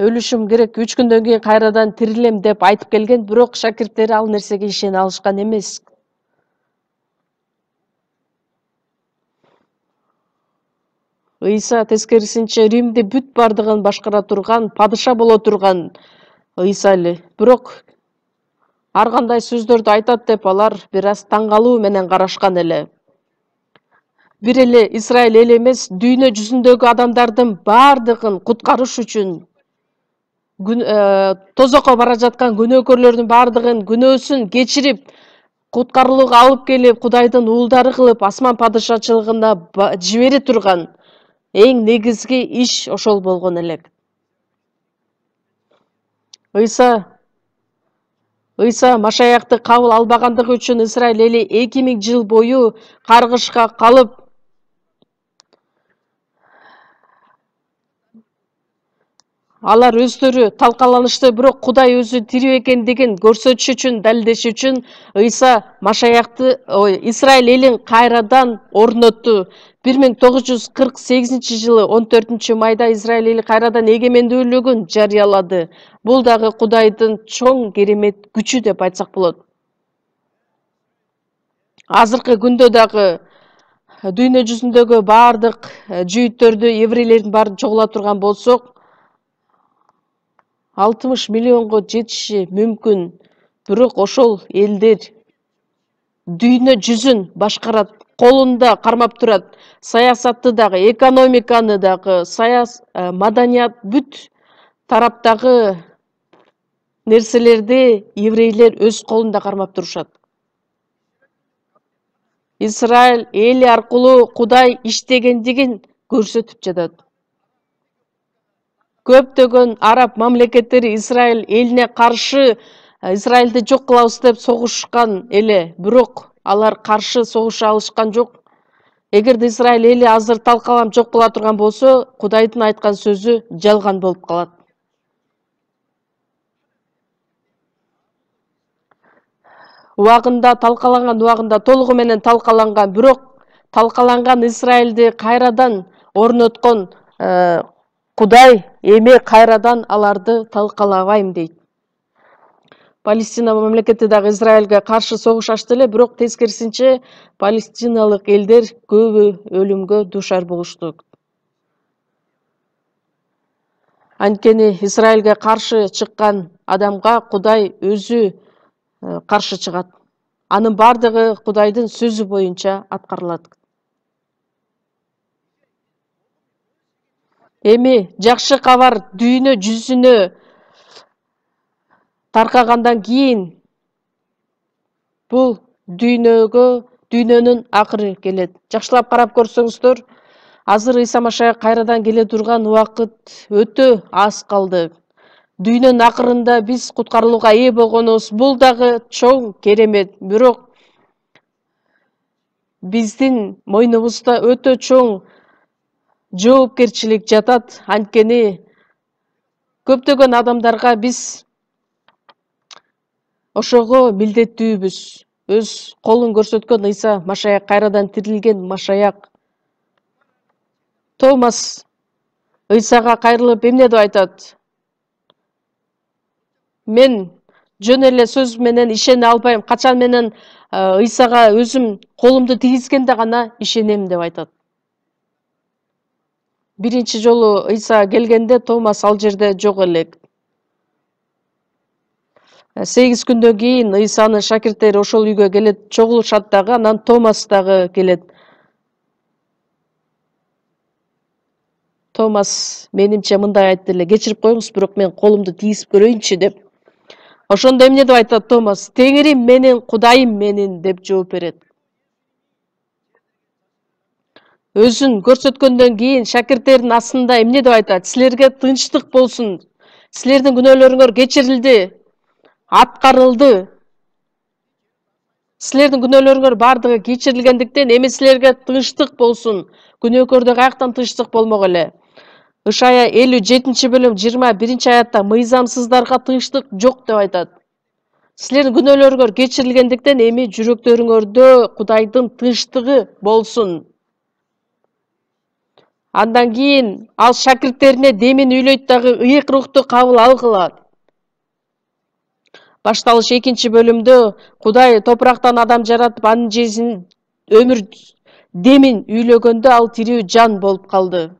Speaker 1: өлүшүм керек, 3 күндөн кийин кайрадан тирилем деп айтып келген, бирок шакирттери ал нерсеге ишене алышкан эмес. Ыйса тескерисинче Римди бүт бардыгын башкара турган, падыша боло турган Ыйса эле. Бирок ар кандай сөздөрдү айтат деп алар бир аз таң калуу менен карашкан эле. Бир эле Израиль эли эмес, дүйнө жүзүндөгү адамдардын бардыгын куткарыш үчүн тозокко бара жаткан күнөөкөрлөрдүн бардыгын күнөөсүн кечирип, куткарылууга алып келип, Кудайдын уулдары кылып, асман падышачылыгына жибере турган эң негизги иш ошол болгон элек. Ыйса Машаякты кабыл албагандыгы үчүн Израиль эли 2000 жыл бою каргышка калып, алар өздөрү талкаланышты, бирок Кудай өзү тирүү экендигин көрсөтүш үчүн, далилдеш үчүн Ыйса Машаякты, Израиль элин кайрадан орнотту. 1948 жылы 14 майда Израиль эли кайрадан эгемендүүлүгүн жарыялады. Бул дагы Кудайдын чоң керемет күчү деп айтсак болот. Азыркы күндө дагы дүйнө жүзүндөгү бардык жүйүттөрдү, еврейлердин баарын чогула турган болсок, 60 миллионго жетиши мүмкүн. Бирок ошол элдер дүйнө жүзүн башкарат, колунда кармап турат. Саясатты дагы, экономиканы дагы, маданият, бүт тараптагы нерселерди еврейлер өз колунда кармап турушат. Израиль эли аркылуу Кудай иштегендигин көрсөтүп жатат. Көптөгөн араб мамлекеттери Израиль элине каршы Израилди жок кылабыз деп согушкан эле, бирок алар каршы согуша алышкан жок. Эгерде Израиль эли азыр талкаланып жок боло турган болсо, Кудайдын айткан сөзү жалган болуп калат. Убагында толугу менен талкаланган, бирок талкаланган Израилди кайрадан орноткон Кудай эми кайрадан аларды талкалабайм дейт. Палестина мамлекети дагы Израилге каршы согуш ачты эле, бирок тескерисинче палестиналык элдер көбү өлүмгө дуушар болушту. Анткени Израилге каршы чыккан адамга Кудай өзү каршы чыгат. Анын бардыгы Кудайдын сөзү боюнча аткарылат. Эми жакшы кабар дүйнө жүзүнө таркагандан кийин бул дүйнөнүн акыры келет. Жакшылап карап көрсөңүздөр, азыр Ыйса Машаяк кайрадан келе турган убакыт өтө аз калды. Дүйнөнүн акырында биз куткарылууга ээ болгонубуз, бул дагы чоң керемет. Бирок биздин мойнубузда өтө чоң жоопкерчилик жатат. Анткени көптөгөн адамдарга биз ошого милдеттүүбүз. Өз колун көрсөткөн Ыйса Машаяк, кайрадан тирилген Машаяк. Томас Ыйсага кайрылып эмне деп айтат? мен жөн эле сөз менен ишене албайм. Качан менен Ыйсага өзүм колумду тийгизгенде гана ишенем деп айтат. Биринчи жолу Ыйса келгенде Томас ал жерде жок элек. 8 күндөн кийин Ыйсанын шакирттери ошол үйгө келет, чогулушат дагы, анан Томас дагы келет. Томас менимче мындай айтты эле: кечирип коюңуз, бирок мен колумду тийгизип көрөйүнчү деп. Ошондо эмне деп айтат Томас? Теңирим менин, Кудайым менин деп жооп берет. Өзүн көрсөткөндөн кийин шакирттердин астында эмне деп айтат? Силерге тынчтык болсун. Силердин күнөөлөрүңөр кечирилди, аткарылды. Силердин күнөөлөрүңөр бардыгы кечирилгендиктен эми силерге тынчтык болсун. Күнөөкөрдө каяктан тынчтык болмок эле? Ышая 57-бөлүм 21-аятта мыйзамсыздарга тынчтык жок деп айтат. Силердин күнөөлөрүңөр кечирилгендиктен эми жүрөктөрүңөрдө Кудайдын тынчтыгы болсун. Андан кийин ал шакирттерине демин үйлөйт дагы, ыйык рухту кабыл алгыла. Башталыш 2-бөлүмдө Кудай топурактан адам жаратып, анын жесин өмүр демин үйлөгөндө ал тирүү жан болуп калды.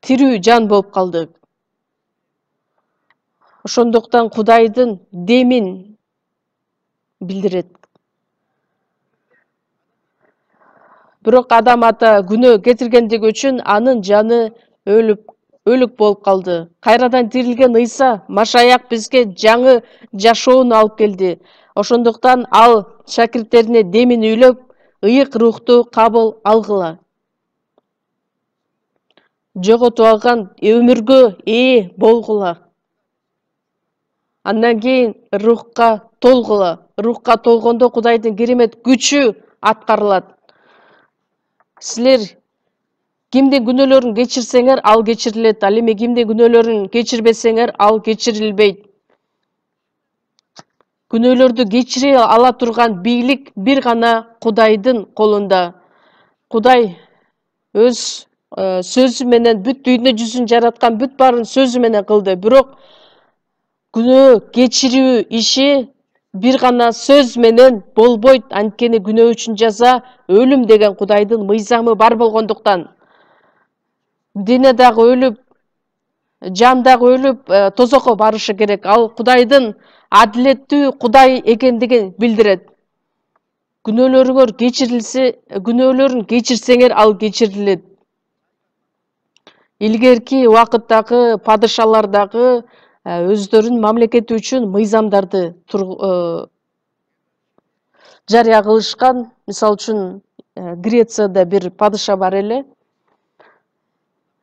Speaker 1: Тирүү жан болуп калды. Ошондуктан Кудайдын демин билдирет. Бирок адам ата күнөө кетиргендиги үчүн анын жаны өлүк болуп калды. Кайрадан тирилген Ыйса, Машаяк бизге жаңы жашоону алып келди. Ошондуктан ал шакирттерине демин үйлөп, ыйык рухту кабыл алгыла. Жоготуп алган өмүргө ээ болгула. Андан кийин рухка толгула. Рухка толгондо Кудайдын керемет күчү аткарылат. Силер кимдин күнөөлөрүн кечирсеңер, ал кечирилет. Ал эми кимдин күнөөлөрүн кечирбесеңер, ал кечирилбейт. Күнөөлөрдү кечире ала турган бийлик бир гана Кудайдын колунда. Кудай өз сөзү менен бүт дүйнө жүзүн жараткан, бүт баарын сөзү менен кылды. Бирок күнөө кечирүү иши бир гана сөз менен болбойт. Анткени күнөө үчүн жаза өлүм деген Кудайдын мыйзамы бар болгондуктан. Дене дагы өлүп, жан дагы өлүп, тозокко барышы керек. Ал Кудайдын адилеттүү Кудай экендигин билдирет. Күнөөлөрүңөр кечирилсе, күнөөлөрүн кечирсеңер, ал кечирилет. Илгерки убакыттагы падышалар дагы өздөрүнүн мамлекети үчүн мыйзамдарды жарыя кылышкан. Мисалы үчүн Грецияда бир падыша бар эле.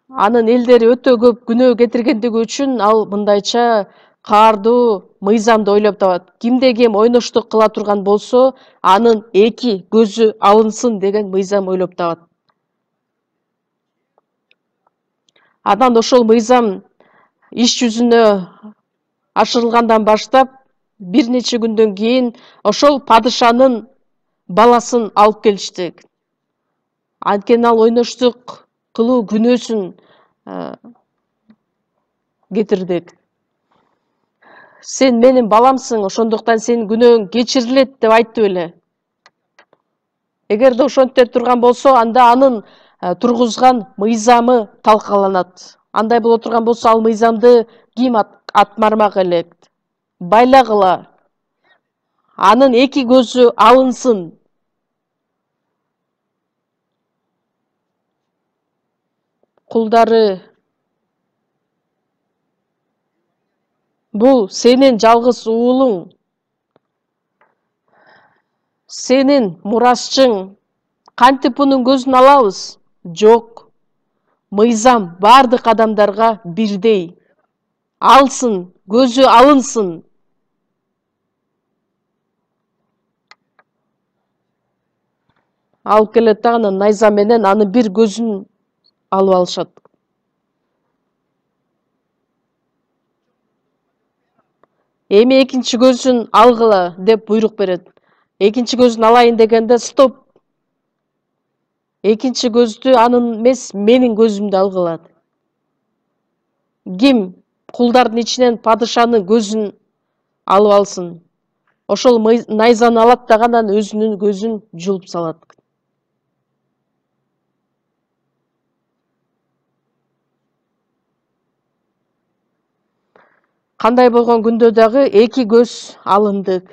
Speaker 1: Анын элдери өтө көп күнөө кетиргендиги үчүн ал мындайча каардуу мыйзамды ойлоп табат. Кимде ким ойноштук кыла турган болсо, анын 2 көзү алынсын деген мыйзам ойлоп табат. Анан ошол мыйзам иш жүзүнө ашырылгандан баштап бир нече күндөн кийин ошол падышанын баласын алып келишти. Анткени ал ойноштук кылуу күнөөсүн кетирди. Сен менин баламсың, ошондуктан сенин күнөөң кечирилет деп айтты беле. Эгерде ошентип турган болсо, анда анын тургузган мыйзамы талкаланат. Андай боло турган болсо, ал мыйзамды ким атмармак элек? Байлагыла. Анын 2 көзү алынсын. Кулдары, бул сенин жалгыз уулуң, сенин мурасчың. Кантип бунун көзүн алабыз? Жок. Мыйзам бардык адамдарга бирдей. Алсын, көзү алынсын. Алып келет да анан найза менен анын бир көзүн алып алышат. Эми 2 көзүн алгыла деп буйрук берет. 2 көзүн алайын дегенде стоп. 2 көздү анын эмес, менин көзүмдү алгыла. Ким кулдардын ичинен падышанын көзүн алып алсын. Ошол найзаны алат да анан өзүнүн көзүн жулуп салат. Кандай болгон күндө дагы эки көз алынды.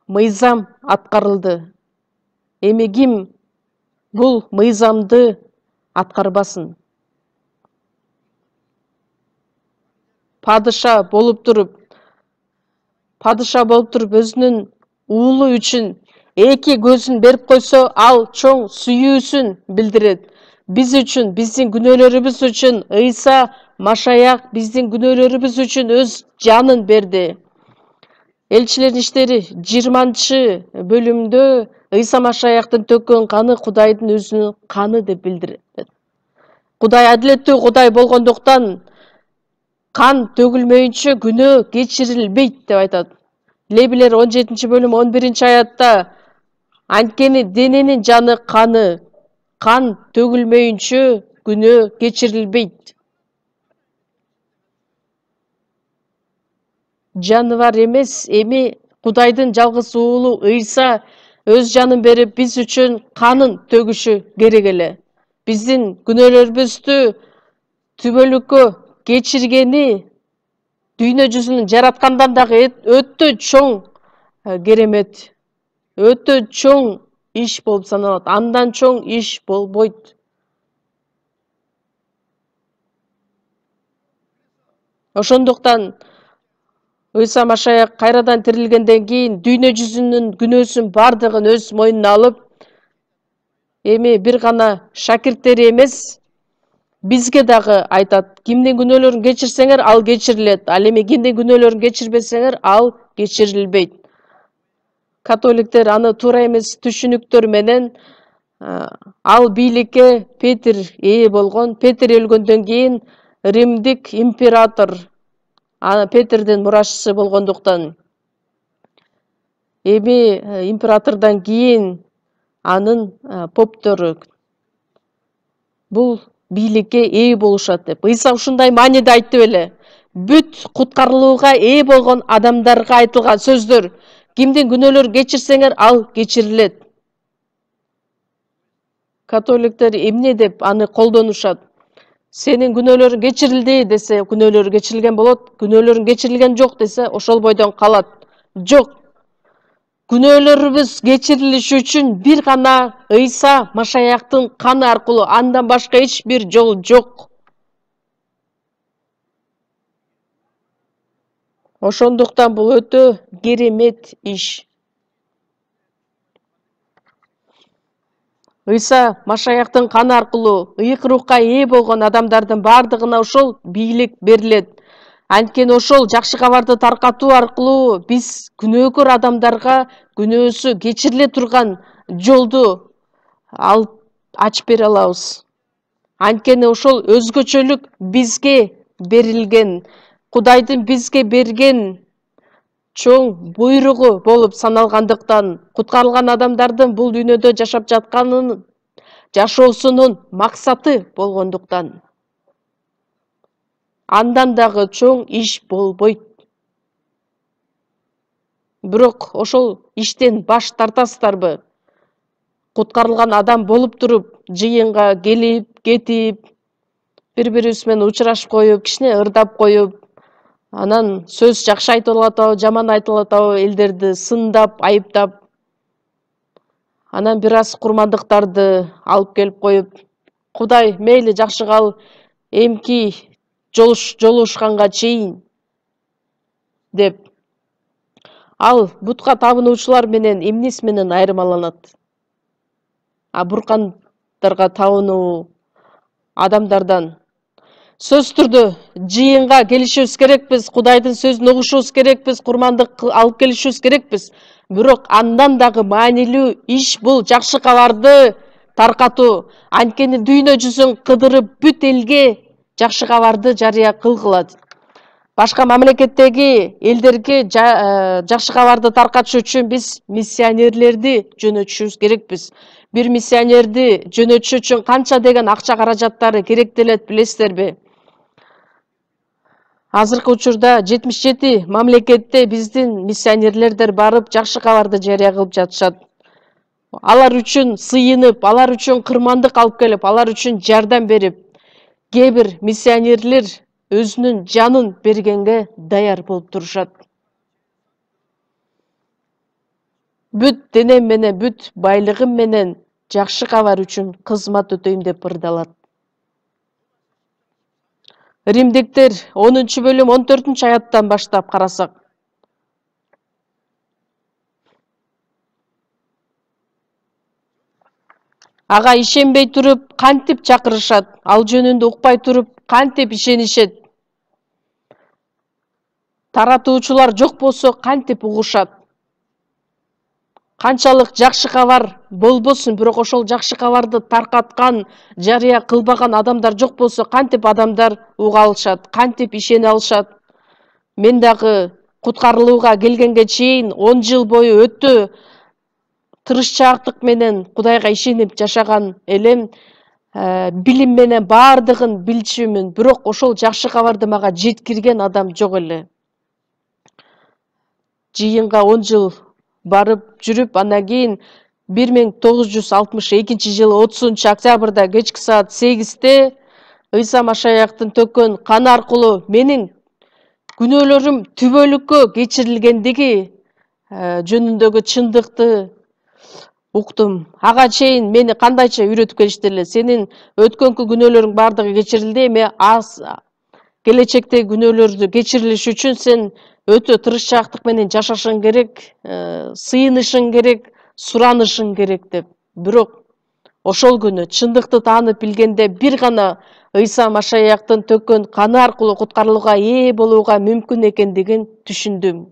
Speaker 1: Мыйзам аткарылды. Эми ким бул мыйзамды аткарбасын? Падыша болуп туруп өзүнүн уулу үчүн эки көзүн берип койсо, ал чоң сүйүүсүн билдирет. Биз үчүн, биздин күнөөлөрүбүз үчүн Ыйса Машаяк биздин күнөөлөрүбүз үчүн өз жанын берди. Элчилердин иштери 20-бөлүмдө Ыйса Машаяктын төккөн каны Кудайдын өзүнүн каны деп билдирет. Кудай адилеттүү Кудай болгондуктан кан төгүлмөйүнчө күнөө кечирилбейт деп айтат. Лебилер 17-бөлүм 11-аятта анткени дененин жаны каны, кан төгүлмөйүнчө күнөө кечирилбейт. Жаныбар эмес, эми Кудайдын жалгыз уулу Ыйса өз жанын берип биз үчүн канын төгүшү керек эле. Биздин күнөөлөрүбүздү түбөлүккө кечиргени дүйнө жүзүн жараткандан дагы өтө чоң керемет, өтө чоң иш болуп саналат. Андан чоң иш болбойт. Ошондуктан Ыйса Машаяк кайрадан тирилгенден кийин дүйнө жүзүнүн күнөөсүн бардыгын өз мойнуна алып, эми бир гана шакирттери эмес, бизге дагы айтат: кимдин күнөөлөрүн кечирсеңер, ал кечирилет. Ал эми кимдин күнөөлөрүн кечирбесеңер, ал кечирилбейт. Католиктер аны туура эмес түшүнүктөр менен ал бийликке Петр ээ болгон. Петр өлгөндөн кийин Римдик император Петрдин мурашчысы болгондуктан эми императордон кийин анын поптору бул бийликке ээ болушат деп. Ыйса ушундай мааниде айтты беле. Бүт куткарылууга ээ болгон адамдарга айтылган сөздөр: кимдин күнөөлөрүн кечирсеңер, ал кечирилет. Католиктер эмне деп аны колдонушат? Сенин күнөөлөрүң кечирилди десе, күнөөлөрү кечирилген болот. Күнөөлөрүң кечирилген жок десе, ошол бойдон калат. Жок. Күнөөлөрүбүз кечирилиши үчүн бир гана Ыйса Машаяктын каны аркылуу, андан башка эч бир жол жок. Ошондуктан бул өтө керемет иш. Ыйса Машаяктын каны аркылуу ыйык рухка ээ болгон адамдардын бардыгына ошол бийлик берилет. Анткени ошол жакшы кабарды таркатуу аркылуу биз күнөөкөр адамдарга күнөөсү кечириле турган жолду ачып бере алабыз. Анткени ошол өзгөчөлүк бизге берилген, Кудайдын бизге берген чоң буйругу болуп саналгандыктан, куткарылган адамдардын бул дүйнөдө жашап жатканын жашоосунун максаты болгондуктан андан дагы чоң иш болбойт. Бирок ошол иштен баш тартасыздарбы? Куткарылган адам болуп туруп, жыйынга келип, кетип, бири-бирибиз менен учурашып коюп, кичине ырдап коюп, анан сөз жакшы айтылып атабы, жаман айтылып атабы, элдерди сындап, айыптап, анан бир аз курмандыктарды алып келип коюп, Кудай мейли жакшы кал, эмки жолугушканга чейин деп. Ал бутка табынуучулар менен эмнеси менен айырмаланат? Буркандарга табынуу адамдардан. Сөз түрдө жыйынга келишибиз керекпиз, Кудайдын сөзүн угушубуз керекпиз, курмандык алып келишибиз керекпиз. Бирок андан дагы маанилүү иш бул жакшы кабарды таркатуу. Анткени дүйнө жүзүн кыдырып бүт элге жакшы кабарды жарыя кылгыла. Башка мамлекеттеги элдерге жакшы кабарды таркатыш үчүн биз миссионерлерди жөнөтүшүбүз керекпиз. Бир миссионерди жөнөтүш үчүн канча деген акча каражаттары керектелет билесиздерби? Азыркы учурда 77 мамлекетте биздин миссионерлердер барып жакшы кабарды жарыя кылып жатышат. Алар үчүн сыйынып, алар үчүн кырмандык алып келип, алар үчүн жардам берип, кээ бир миссионерлер өзүнүн жанын бергенге даяр болуп турушат. Бүт денем менен, бүт байлыгым менен жакшы кабар үчүн кызмат өтөйм деп ырдалат. Римдиктер 10-бөлүм 14-аяттан баштап карасак. Ага ишенбей туруп кантип чакырышат, ал жөнүндө укпай туруп кантип ишенишет. Таратуучулар жок болсо кантип угушат. Канчалык жакшы кабар болбосун, бирок ошол жакшы кабарды таркаткан, жарыя кылбаган адамдар жок болсо кантип адамдар уга алышат, кантип ишене алышат. Мен дагы куткарылууга келгенге чейин 10 жыл бою өтө тырышчаактык менен Кудайга ишенип жашаган элем, билим менен бардыгын билчүмүн, бирок ошол жакшы кабарды мага жеткирген адам жок эле. Жыйынга 10 жыл барып жүрүп, андан кийин 1962-жылы 30-октябрда кечки саат 8-те Ыйса Машаяктын төккөн каны аркылуу менин күнөөлөрүм түбөлүккө кечирилгендиги жөнүндөгү чындыкты уктум. Ага чейин мени кандайча үйрөтүп келишти эле. Сенин өткөнкү күнөөлөрүң бардыгы кечирилди, эми келечектеги күнөөлөрдү кечирилиш үчүн сен өтө тырышчаактык менен жашашың керек, сыйынышың керек, суранышың керек деп. Бирок ошол күнү чындыкты таанып билгенде бир гана Ыйса Машаяктын төккөн каны аркылуу куткарылууга ээ болууга мүмкүн экендигин түшүндүм.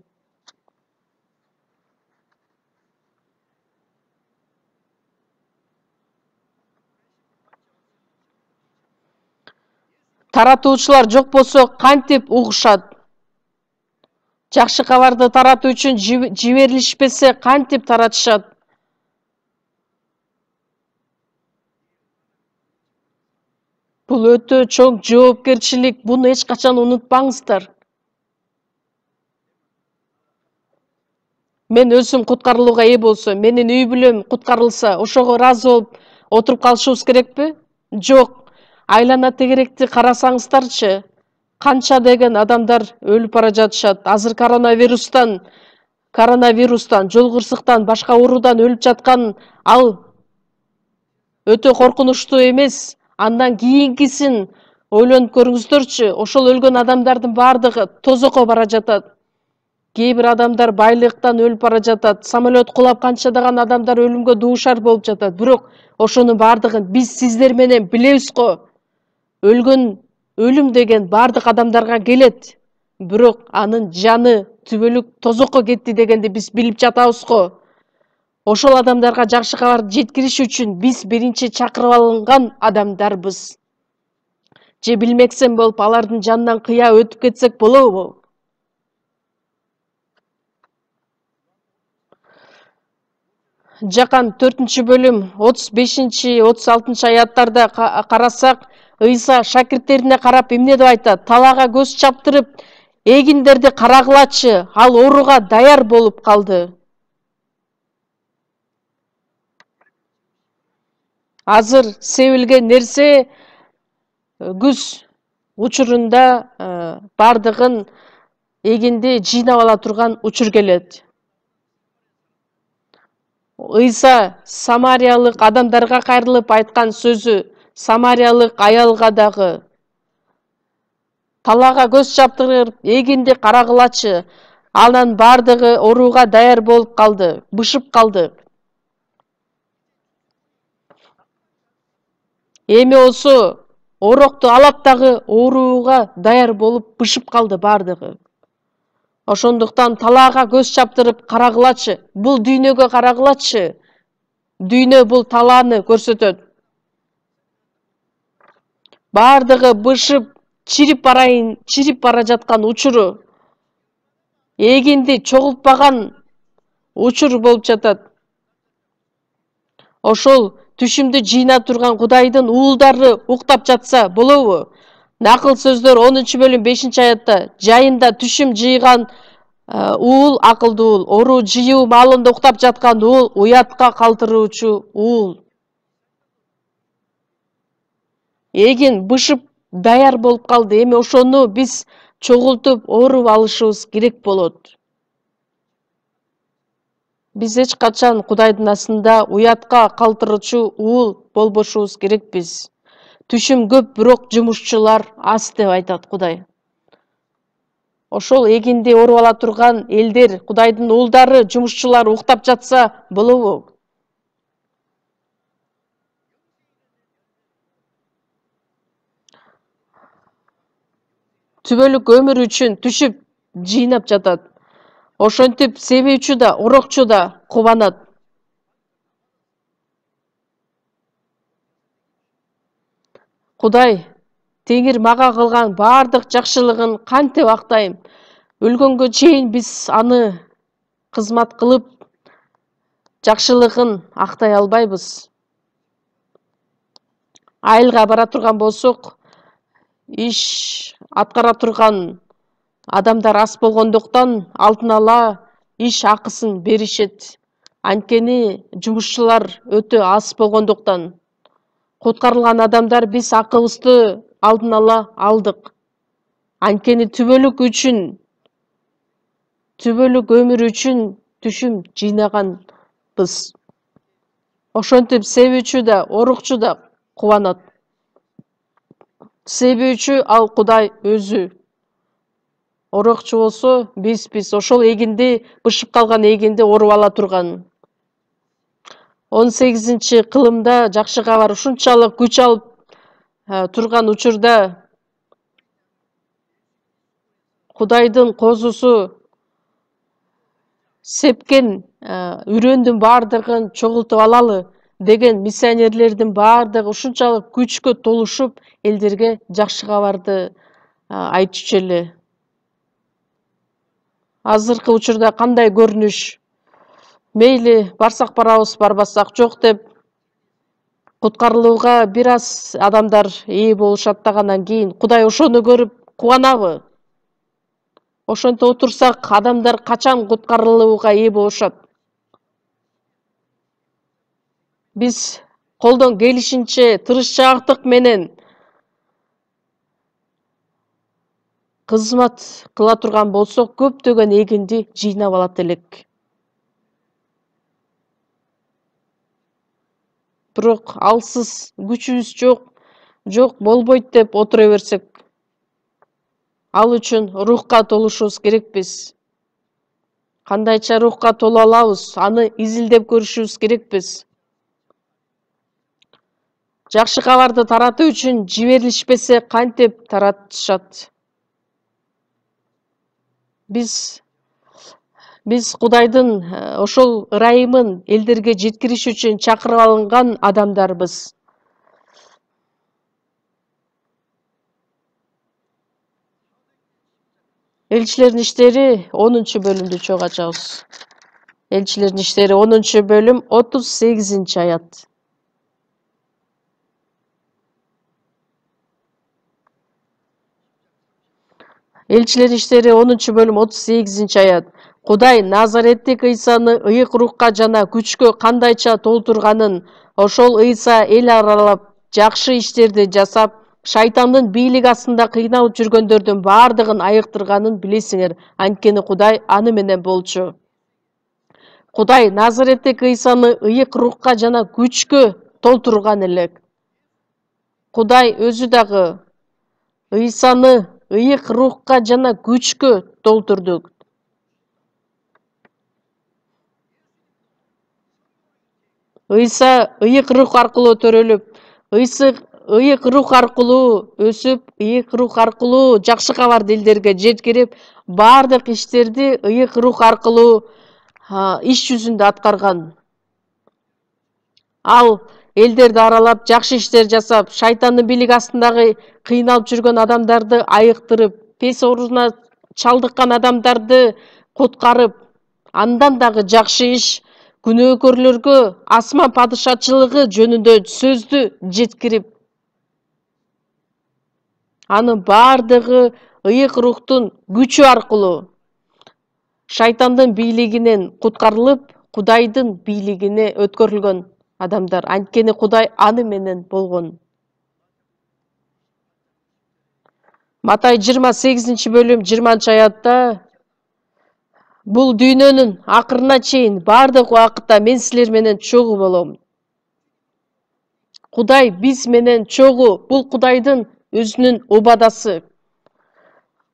Speaker 1: Таратуучулар жок болсо кантип угушат? Жакшы кабарды таратуу үчүн жиберилишпесе кантип таратышат? Бул өтө чоң жоопкерчилик, буну эч качан унутпаңыздар. Мен өзүм куткарылууга ээ болсом, менин үй бүлөм куткарылса, ошого ыраазы болуп отуруп калышыбыз керекпи? Жок. Айлана тегеректи карасаңыздарчы, канча деген адамдар өлүп бара жатышат. Азыр коронавирустан, жолкурсуктан, башка оорудан өлүп жаткан ал өтө коркунучтуу эмес. Андан кийинкисин ойлонуп көрүңүздөрчү. Ошол өлгөн адамдардын бардыгы тозокко бара жатат. Кээ бир адамдар байлыктан өлүп бара жатат. Самолет кулап канчадаган адамдар өлүмгө дуушар болуп жатат. Бирок ошонун бардыгын биз сиздер менен билебиз го. Өлгөн өлүм деген бардык адамдарга келет. Бирок анын жаны түбөлүк тозокко кетти дегенди биз билип жатабыз го. Ошол адамдарга жакшы кабарды жеткириш үчүн биз биринчи чакырып алынган адамдарбыз. Же билмексен болуп алардын жанынан кыя өтүп кетсек болобу? Жакан 4-бөлүм 35-36 карасак, Ыйса шакирттерине карап эмне деп айтат? Талаага көз чаптырып, эгиндерди карагылачы, ал ооруга даяр болуп калды. Азыр себилген нерсе күз учурунда бардыгын эгинди жыйнап ала турган учур келет. Ыйса самариялык адамдарга кайрылып айткан сөзү, самариялык аялга дагы талаага көз чаптырып, эгинди карагылачы, анан бардыгы ооруга даяр болуп калды, бышып калды. Эми болсо орокту алат дагы ооруга даяр болуп бышып калды бардыгы. Ошондуктан талаага көз чаптырып карагылачы, бул дүйнөгө карагылачы. Дүйнө бул талааны көрсөтөт. Бардыгы бышып, чирип бара жаткан учуру, эгинди чогултпаган учур болуп жатат. Ошол түшүмдү жыйнап турган Кудайдын уулдары уктап жатса болобу? Накыл сөздөр 10 бөлүм 5 аятта жайында түшүм жыйган уул акылдуу уул, ору жыйуу маалында уктап жаткан уул, уятка калтыруучу уул. Эгин бышып даяр болуп калды, эми ошону биз чогултуп ооруп алышыбыз керек болот. Биз эч качан Кудайдын астында уятка калтыруучу уул болбошубуз керекпиз. Түшүм көп, бирок жумушчулар аз деп айтат Кудай. Ошол эгинди ооруп ала турган элдер, Кудайдын уулдары, жумушчулар уктап жатса болобу? Түбөлүк өмүр үчүн түшүп жыйнап жатат. Ошентип себүүчү да, урокчу да кубанат. Кудай, Теңир мага кылган бардык жакшылыгын кантип актайм? Өлгөнгө чейин биз аны кызмат кылып, жакшылыгын актай албайбыз. Айылга бара турган болсок, иш аткара турган адамдар аз болгондуктан алдын ала иш акысын беришет. Анткени жумушчулар өтө аз болгондуктан куткарылган адамдар биз акыбызды алдын ала алдык. Анткени түбөлүк өмүр үчүн түшүм жыйнаганбыз. Ошентип себүүчү да, орукчу да кубанат. Себүүчү ал Кудай өзү. Орокчу болсо биз ошол эгинди, бышып калган эгинди ооруп ала турган. 18 кылымда жакшы кабар ушунчалык күч алып турган учурда Кудайдын козусу сепкен үрөндүн бардыгын чогултуп алалы деген миссионерлердин бардыгы ушунчалык күчкө толушуп элдерге жакшы кабарды айтчу эле. Азыркы учурда кандай көрүнүш? Мейли барсак барабыз, барбасак жок деп куткарылууга бир аз адамдар ээ болуп аттагандан кийин Кудай ошону көрүп кубанабы? Ошентип отурсак, адамдар качан куткарылууга ээ болушат? Биз колдон келишинче тырышчаактык менен кызмат кыла турган болсок, көптөгөн эгинди жыйнап алат элек. Бирок алсыз күчүбүз жок болбойт деп отура берсек, ал үчүн рухка толушубуз керекпиз. Кандайча рухка толо алабыз, аны изилдеп көрүшүбүз керекпиз. Жакшы кабарды таратуу үчүн жиберилишпесе кантип таратышат? Биз Кудайдын ошол ырайымын элдерге жеткириш үчүн чакырып алынган адамдарбыз. Элчилердин иштери 10 бөлүмдү чогуу ачабыз. Элчилердин иштери 10 бөлүм 38 аят. Элчилердин иштери 10 бөлүм 38 аят. Кудай Назареттик Ыйсаны ыйык рухка жана күчкө кандайча толтурганын, ошол Ыйса эл аралап жакшы иштерди жасап, шайтандын бийлиги астында кыйналып жүргөндөрдүн бардыгын айыктырганын билесиңер. Анткени Кудай аны менен болчу. Кудай Назареттик Ыйсаны ыйык рухка жана күчкө толтурган элек. Кудай өзү дагы Ыйсаны ыйык рухка жана күчкө толтурду. Ыйса ыйык рух аркылуу төрөлүп, ыйык рух аркылуу өсүп, ыйык рух аркылуу жакшы кабарды элдерге жеткирип, бардык иштерди ыйык рух аркылуу иш жүзүндө аткарган. Ал элдерди аралап, жакшы иштер жасап, шайтандын бийлиги астындагы кыйналып жүргөн адамдарды айыктырып, пес оорусуна чалдыккан адамдарды куткарып, андан дагы жакшы иш күнөөкөрлөргө асман падышачылыгы жөнүндө сөздү жеткирип, Анын бардыгы ыйык рухтун күчү аркылуу шайтандын бийлигинен куткарылып, Кудайдын бийлигине өткөрүлгөн адамдар. Анткени Кудай аны менен болгон. Матай 28-бөлүм 20-аятта бул дүйнөнүн акырына чейин бардык убакытта мен силер менен чогуу болом. Кудай биз менен чогуу, бул Кудайдын өзүнүн убадасы.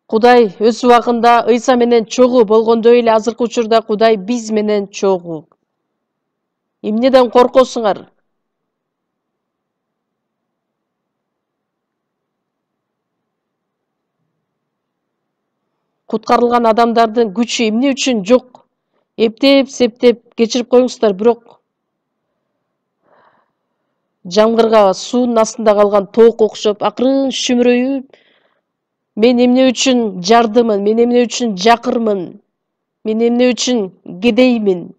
Speaker 1: Кудай өз убагында Ыйса менен чогуу болгондой эле азыркы учурда Кудай биз менен чогуу. Эмнеден коркосуңар? Куткарылган адамдардын күчү эмне үчүн жок? Эптеп-септеп кечирип коюңуздар, бирок жамгырга суунун астында калган тоок окшоп акырын шүмүрөйүп, мен эмне үчүн жардымын, мен эмне үчүн жакырмын, мен эмне үчүн кедеймин.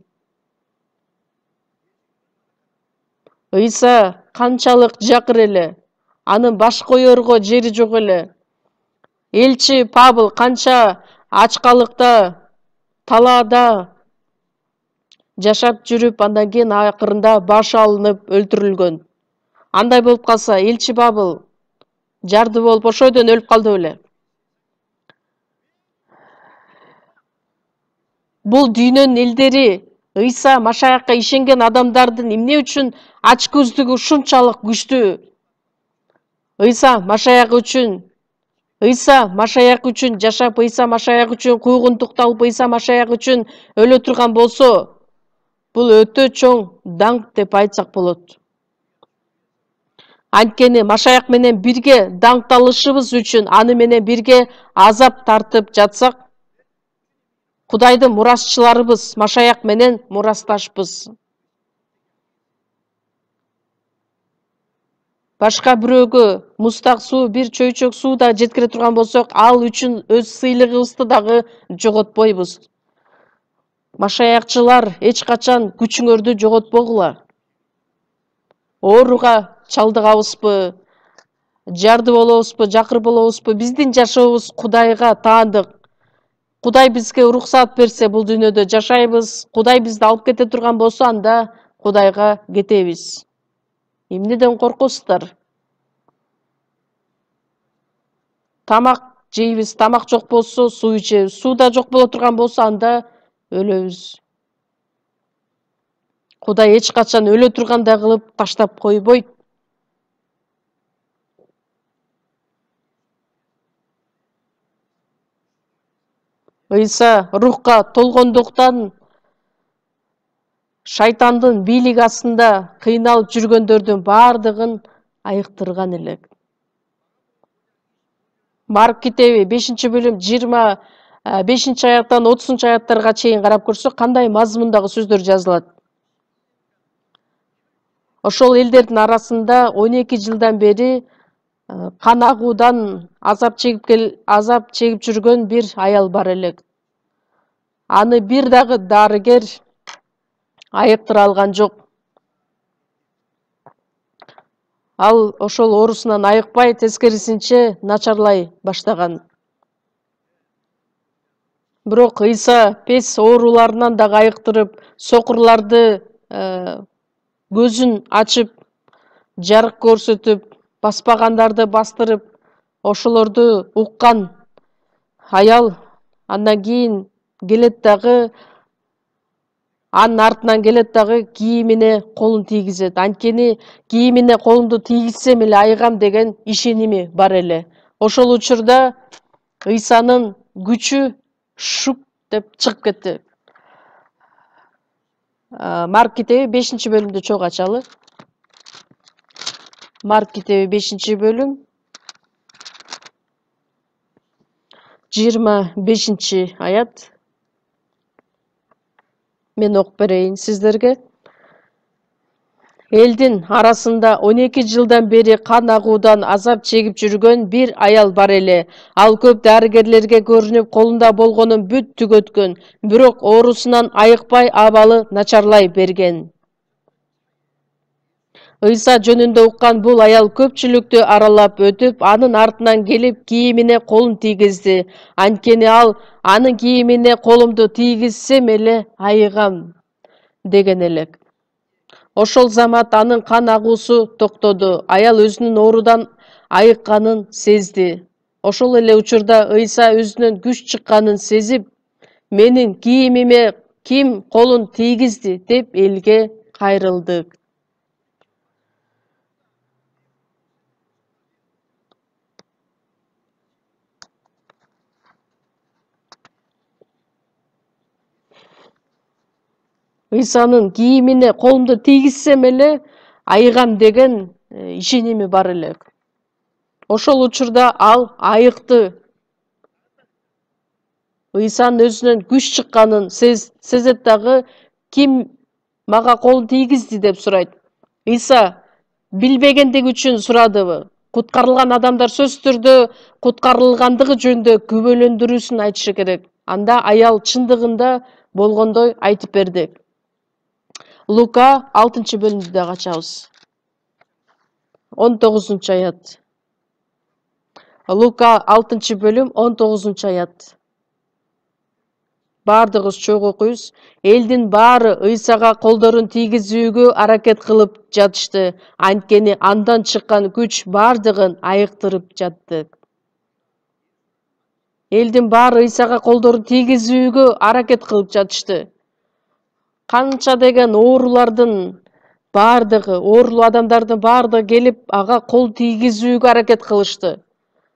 Speaker 1: Ыйса канчалык жакыр эле, анын баш коерго жери жок эле. Элчи Павыл канча ачкалыкта, талаада жашап жүрүп, андан кийин акырында башы алынып өлтүрүлгөн. Андай болуп калса, элчи Павыл жарды болуп ошойдон өлүп калды беле. Бул дүйнөнүн элдери Ыйса Машаякка ишенген адамдардын эмне үчүн ач көздүгү ушунчалык күчтүү? Ыйса Машаяк үчүн жашап, Ыйса Машаяк үчүн куугунтукталып, Ыйса Машаяк үчүн өлө турган болсо, бул өтө чоң даңк деп айтсак болот. Анткени Машаяк менен бирге даңкталышыбыз үчүн, аны менен бирге азап тартып жатсак, Кудайдын мурасчыларыбыз, Машаяк менен мурасташпыз. Башка бирөөгө мустак суу, бир чөйчөк суу да жеткире турган болсок, ал үчүн өз сыйлыгыбызды дагы жоготпойбуз. Машаякчылар эч качан күчүңөрдү жоготпогула. Ооруга чалдыгабызбы, жарды болобузбу, жакыр болобузбу, биздин жашообуз Кудайга таандык. Кудай бизге уруксат берсе, бул дүйнөдө жашайбыз. Кудай бизди алып кете турган болсо, анда Кудайга кетебиз. Эмнеден коркосуздар? Тамак жейбиз, тамак жок болсо суу ичебиз. Суу да жок боло турган болсо, анда өлөбүз. Кудай эч качан өлө тургандай кылып таштап койбойт. Ыйса рухка толгондуктан шайтандын бийлиги астында кыйналып жүргөндөрдүн бардыгын айыктырган элек. Марк китеби 5-бөлүм 25-аяттан 30-аяттарга чейин карап көрсөк, кандай мазмундагы сөздөр жазылат. Ошол элдердин арасында 12 жылдан бери кан агуудан азап чегип жүргөн бир аял бар элек. Аны бир дагы дарыгер айыктыра алган жок. Ал ошол оорусунан айыкпай, тескерисинче начарлай баштаган. Бирок Ыйса пес ооруларынан дагы айыктырып, сокурларды көзүн ачып, жарык көрсөтүп, баспагандарды бастырып, ошолорду уккан аял андан кийин келет дагы, анын артынан келет дагы кийимине колун тийгизет. Анткени кийимине колумду тийгизсем эле айыгам деген ишеними бар эле. Ошол учурда Ыйсанын күчү шук деп чыгып кетти. Марк китеби 5-бөлүмдү чогуу ачалы. Марк китеби 5-бөлүм 25-аят. Мен окуп берейин сиздерге. Элдин арасында 12 жылдан бери кан агуудан азап чегип жүргөн бир аял бар эле. Ал көп дарыгерлерге көрүнүп, колунда болгонун бүт түгөткөн, бирок оорусунан айыкпай абалы начарлай берген. Ыйса жөнүндө уккан бул аял көпчүлүктү аралап өтүп, анын артынан келип кийимине колун тийгизди. Анткени ал анын кийимине колумду тийгизсем эле айыгам деген элек. Ошол замат анын кан агуусу токтоду. Аял өзүнүн оорудан айыкканын сезди. Ошол эле учурда Ыйса өзүнөн күч чыкканын сезип, менин кийимиме ким колун тийгизди деп элге кайрылды. Ыйсанын кийимине колумду тийгизсем эле айыгам деген ишеними бар элек. Ошол учурда ал айыкты. Ыйсанын өзүнөн күч чыкканын сезет дагы, ким мага колун тийгизди деп сурайт. Ыйса билбегендиги үчүн сурадыбы? Куткарылган адамдар сөзсүз түрдө куткарылгандыгы жөнүндө күбөлөндүрүүсүн айтышы керек. Анда аял чындыгында болгондой айтып берди. Лука 6-бөлүмдү дагы ачабыз. 19-аят. Лука 6-бөлүм 19-аят. Бардыгыбыз чогуу окуйбуз. Элдин баары Ыйсага колдорун тийгизүүгө аракет кылып жатышты. Анткени андан чыккан күч бардыгын айыктырып жатты. Элдин баары Ыйсага колдорун тийгизүүгө аракет кылып жатышты. Канча деген оорулардын бардыгы, оорулуу адамдардын бардыгы келип ага кол тийгизүүгө аракет кылышты.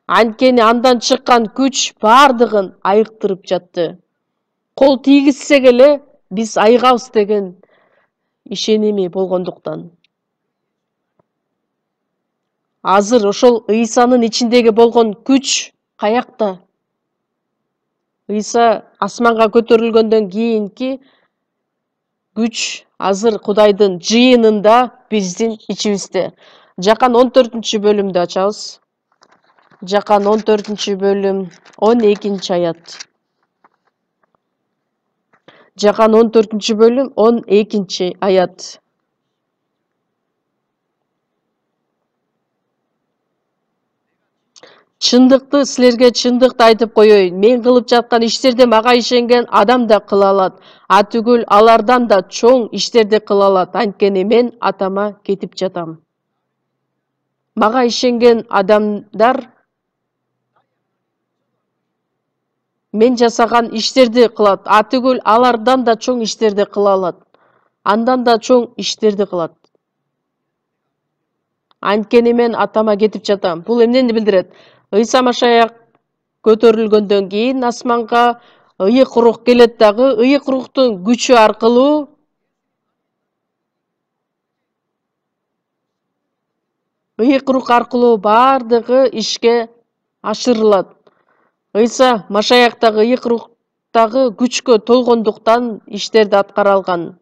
Speaker 1: Анткени андан чыккан күч бардыгын айыктырып жатты. Кол тийгизсек эле биз айыгабыз деген ишеними болгондуктан. Азыр ошол Ыйсанын ичиндеги болгон күч каякта? Ыйса асманга көтөрүлгөндөн кийинки күч азыр Кудайдын жыйынында, биздин ичибизде. Жакан 14-бөлүмдү ачабыз. Жакан 14-бөлүм 12-аят. Жакан 14-бөлүм 12-аят. Чындыкты силерге чындыкты айтып коеюн. Мен кылып жаткан иштерди мага ишенген адам да кыла алат. Атүгүл алардан да чоң иштерди кыла алат. Анткени мен атама кетип жатам. Мага ишенген адамдар мен жасаган иштерди кылат. Атүгүл алардан да чоң иштерди кыла алат. Андан да чоң иштерди кылат. Анткени мен атама кетип жатам. Бул эмнени билдирет? Ыйса Машаяк көтөрүлгөндөн кийин асманга ыйык рух келет дагы, ыйык рухтун күчү аркылуу бардыгы ишке ашырылат. Ыйса Машаяк дагы ыйык рухтагы күчкө толгондуктан иштерди аткара алган.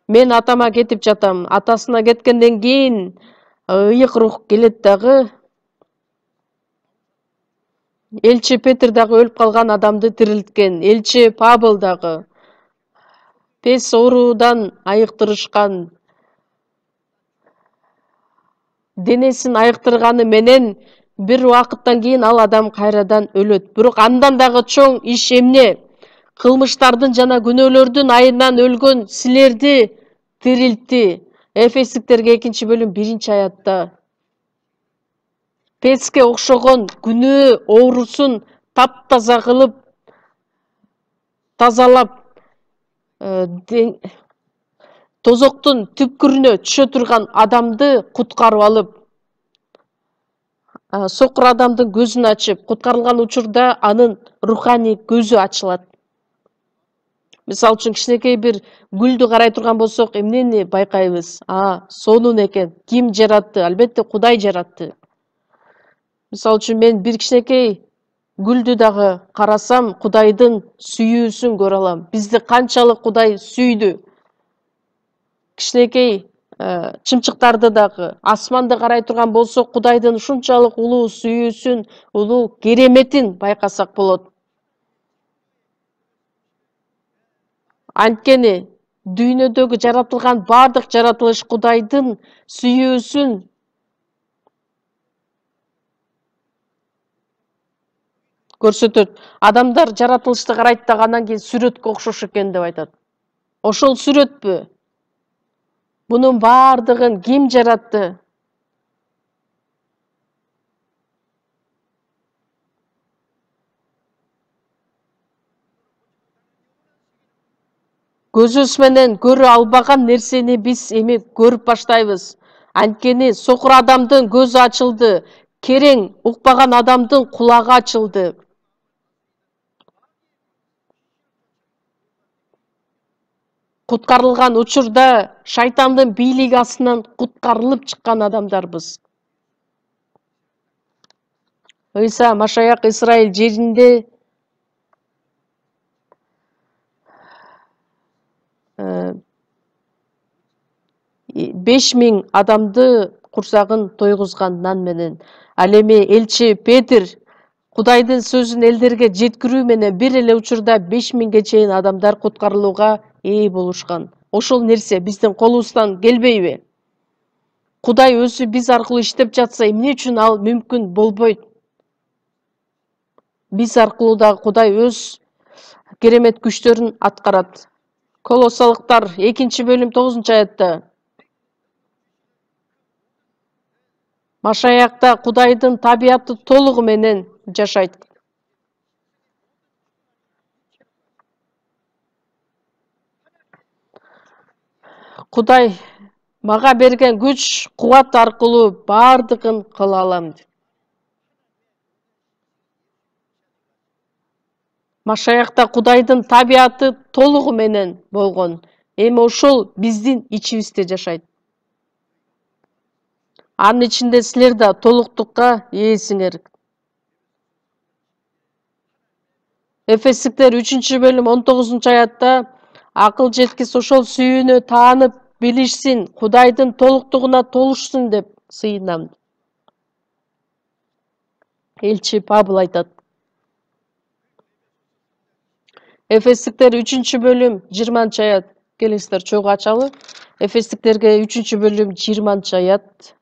Speaker 1: Мен атама кетип жатам. Атасына кеткенден кийин ыйык рух келет дагы. Элчи Петр дагы өлүп калган адамды тирилткен. Элчи Павел дагы пес оорудан айыктырышкан. Денесин айыктырганы менен бир убакыттан кийин ал адам кайрадан өлөт. Бирок андан дагы чоң иш эмне? Кылмыштардын жана күнөөлөрдүн айынан өлгөн силерди тирилтти. Эфестиктерге 2-бөлүм 1-аятта. Песке окшогон күнөө оорусун таптаза кылып, тазалап, тозоктун түпкүрүнө түшө турган адамды куткарып алып, сокур адамдын көзүн ачып, куткарылган учурда анын руханий көзү ачылат. Мисалы үчүн кичинекей бир гүлдү карай турган болсок, эмнени байкайбыз? Сонун экен. Ким жаратты? Албетте Кудай жаратты. Мисалы үчүн мен бир кичинекей гүлдү дагы карасам, Кудайдын сүйүүсүн көрө алам. Бизди канчалык Кудай сүйдү. Кичинекей чымчыктарды дагы, асманды карай турган болсок, Кудайдын ушунчалык улуу сүйүүсүн, улуу кереметин байкасак болот. Анткени дүйнөдөгү жаратылган бардык жаратылыш Кудайдын сүйүүсүн көрсөтөт. Адамдар жаратылышты карайт да анан кийин сүрөткө окшош экен деп айтат. Ошол сүрөтпү? Bunun бардыгын ким жаратты? Көзүбүз менен көрө албаган нерсени биз эми көрүп баштайбыз. Анткени сокур адамдын көзү ачылды, керең укпаган адамдын кулагы ачылды. Куткарылган учурда шайтандын бийлиги астынан куткарылып чыккан адамдарбыз. Ыйса Машаяк Израиль жеринде 5000 адамды курсагын тойгузгандан менен. Ал эми элчи Петр Кудайдын сөзүн элдерге жеткирүү менен бир эле учурда 5000ге чейин адамдар куткарылууга ээ болушкан. Ошол нерсе биздин колубуздан келбейби? Кудай өзү биз аркылуу иштеп жатса, эмне үчүн ал мүмкүн болбойт? Биз аркылуу да Кудай өз керемет күчтөрүн аткарат. Колоссалыктар 2-бөлүм 9-аятта Машаякта Кудайдын табияты толугу менен жашайт. Кудай мага берген күч, кубат аркылуу бардыгын кыла алам. Машаякта Кудайдын табияты толугу менен болгон. Эми ошол биздин ичибизде жашайт. Анын ичинде силер да толуктукка ээсиңер. Эфестиктер 3-бөлүм 19-аятта акыл жеткис ошол сүйүүнү таанып билишсин, Кудайдын толуктугуна толушсун деп сыйынам. Элчи Павыл айтат. Эфестиктер 3-бөлүм 20-аят. Келиңиздер чогуу ачалы. Эфестиктерге 3-бөлүм 20-аят.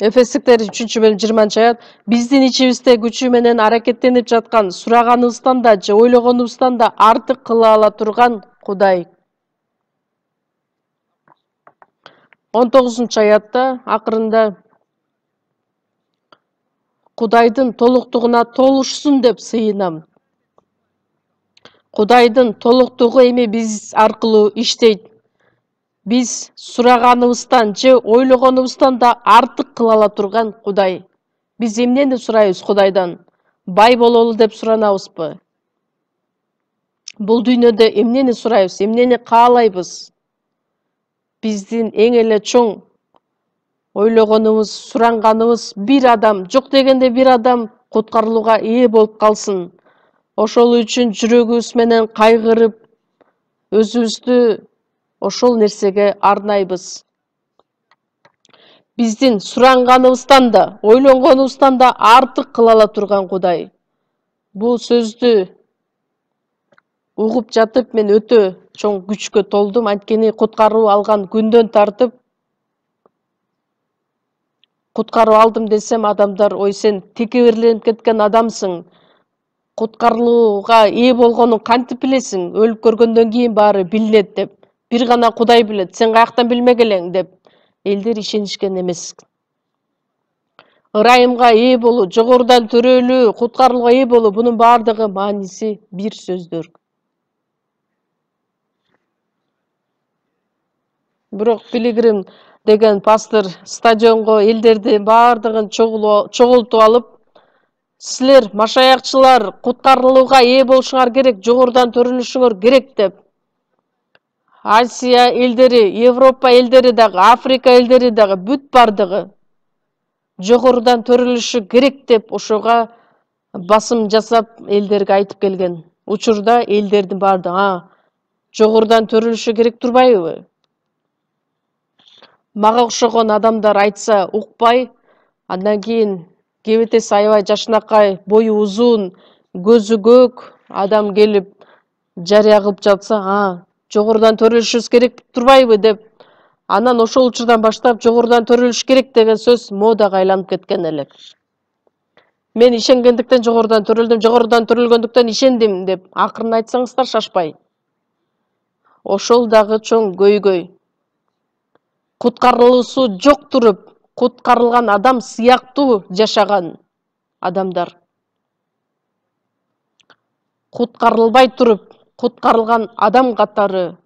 Speaker 1: Эфестиктер 3-бөлүм 20-аят. Биздин ичибизде күчү менен аракеттенип жаткан, сураганыбыздан да же ойлогонубуздан да артык кыла ала турган Кудай. 19-аятта акырында Кудайдын толуктугуна толушсун деп сыйынам. Кудайдын толуктугу эми биз аркылуу иштейт. Биз сураганыбыздан же ойлогонубуздан да артык кыла ала турган Кудай. Биз эмнени сурайбыз Кудайдан? Бай бололу деп суранабызбы? Бул дүйнөдө эмнени сурайбыз? Эмнени каалайбыз? Биздин эң эле чоң ойлогонубуз, суранганыбыз бир адам, жок дегенде бир адам куткарылууга ээ болуп калсын. Ошол үчүн жүрөгүбүз менен кайгырып, өзүбүздү ошол нерсеге арнайбыз. Биздин суранганыбыздан да, ойлонгонубуздан да артык кыла ала турган Кудай. Бул сөздү угуп жатып мен өтө чоң күчкө толдум. Анткени куткаруу алган күндөн тартып куткаруу алдым десем, адамдар ой сен текеберленип кеткен адамсың. Куткарылууга ээ болгонун кантип билесиң? Өлүп көргөндөн кийин баары билинет деп. Бир гана Кудай билет. Сен каяктан билмегелең деп элдер ишенишкен эмес. Ырайымга ээ болуу, жогорудан төрөлүү, куткарылууга ээ болуу, бунун бардыгы мааниси бир сөздөр. Бирок Пилигрим деген пастор стадионго элдерди бардыгын чогултуп алып, силер машаякчылар куткарылууга ээ болушуңар керек, жогорудан төрөлүшүңөр керек деп. Азия элдери, Европа элдери дагы, Африка элдери дагы бүт бардыгы жогорудан төрөлүшү керек деп ошого басым жасап элдерге айтып келген. Учурда элдердин бардыгы жогорудан төрөлүшү керек турбайбы? Мага окшогон адамдар айтса укпай, андан кийин кебетеси аябай жашынакай, бою узун, көзү көк адам келип жарыя кылып жатса, жогорудан төрөлүшүбүз керек турбайбы деп, анан ошол учурдан баштап жогорудан төрөлүш керек деген сөз модага айланып кеткен элек. Мен ишенгендиктен жогорудан төрөлдүм, жогорудан төрөлгөндүктөн ишендим деп акырын айтсаңыздар шашпай. Ошол дагы чоң көйгөй. Куткарылуусу жок туруп, куткарылган адам сыяктуу жашаган адамдар. Куткарылбай туруп, куткарылган адам катары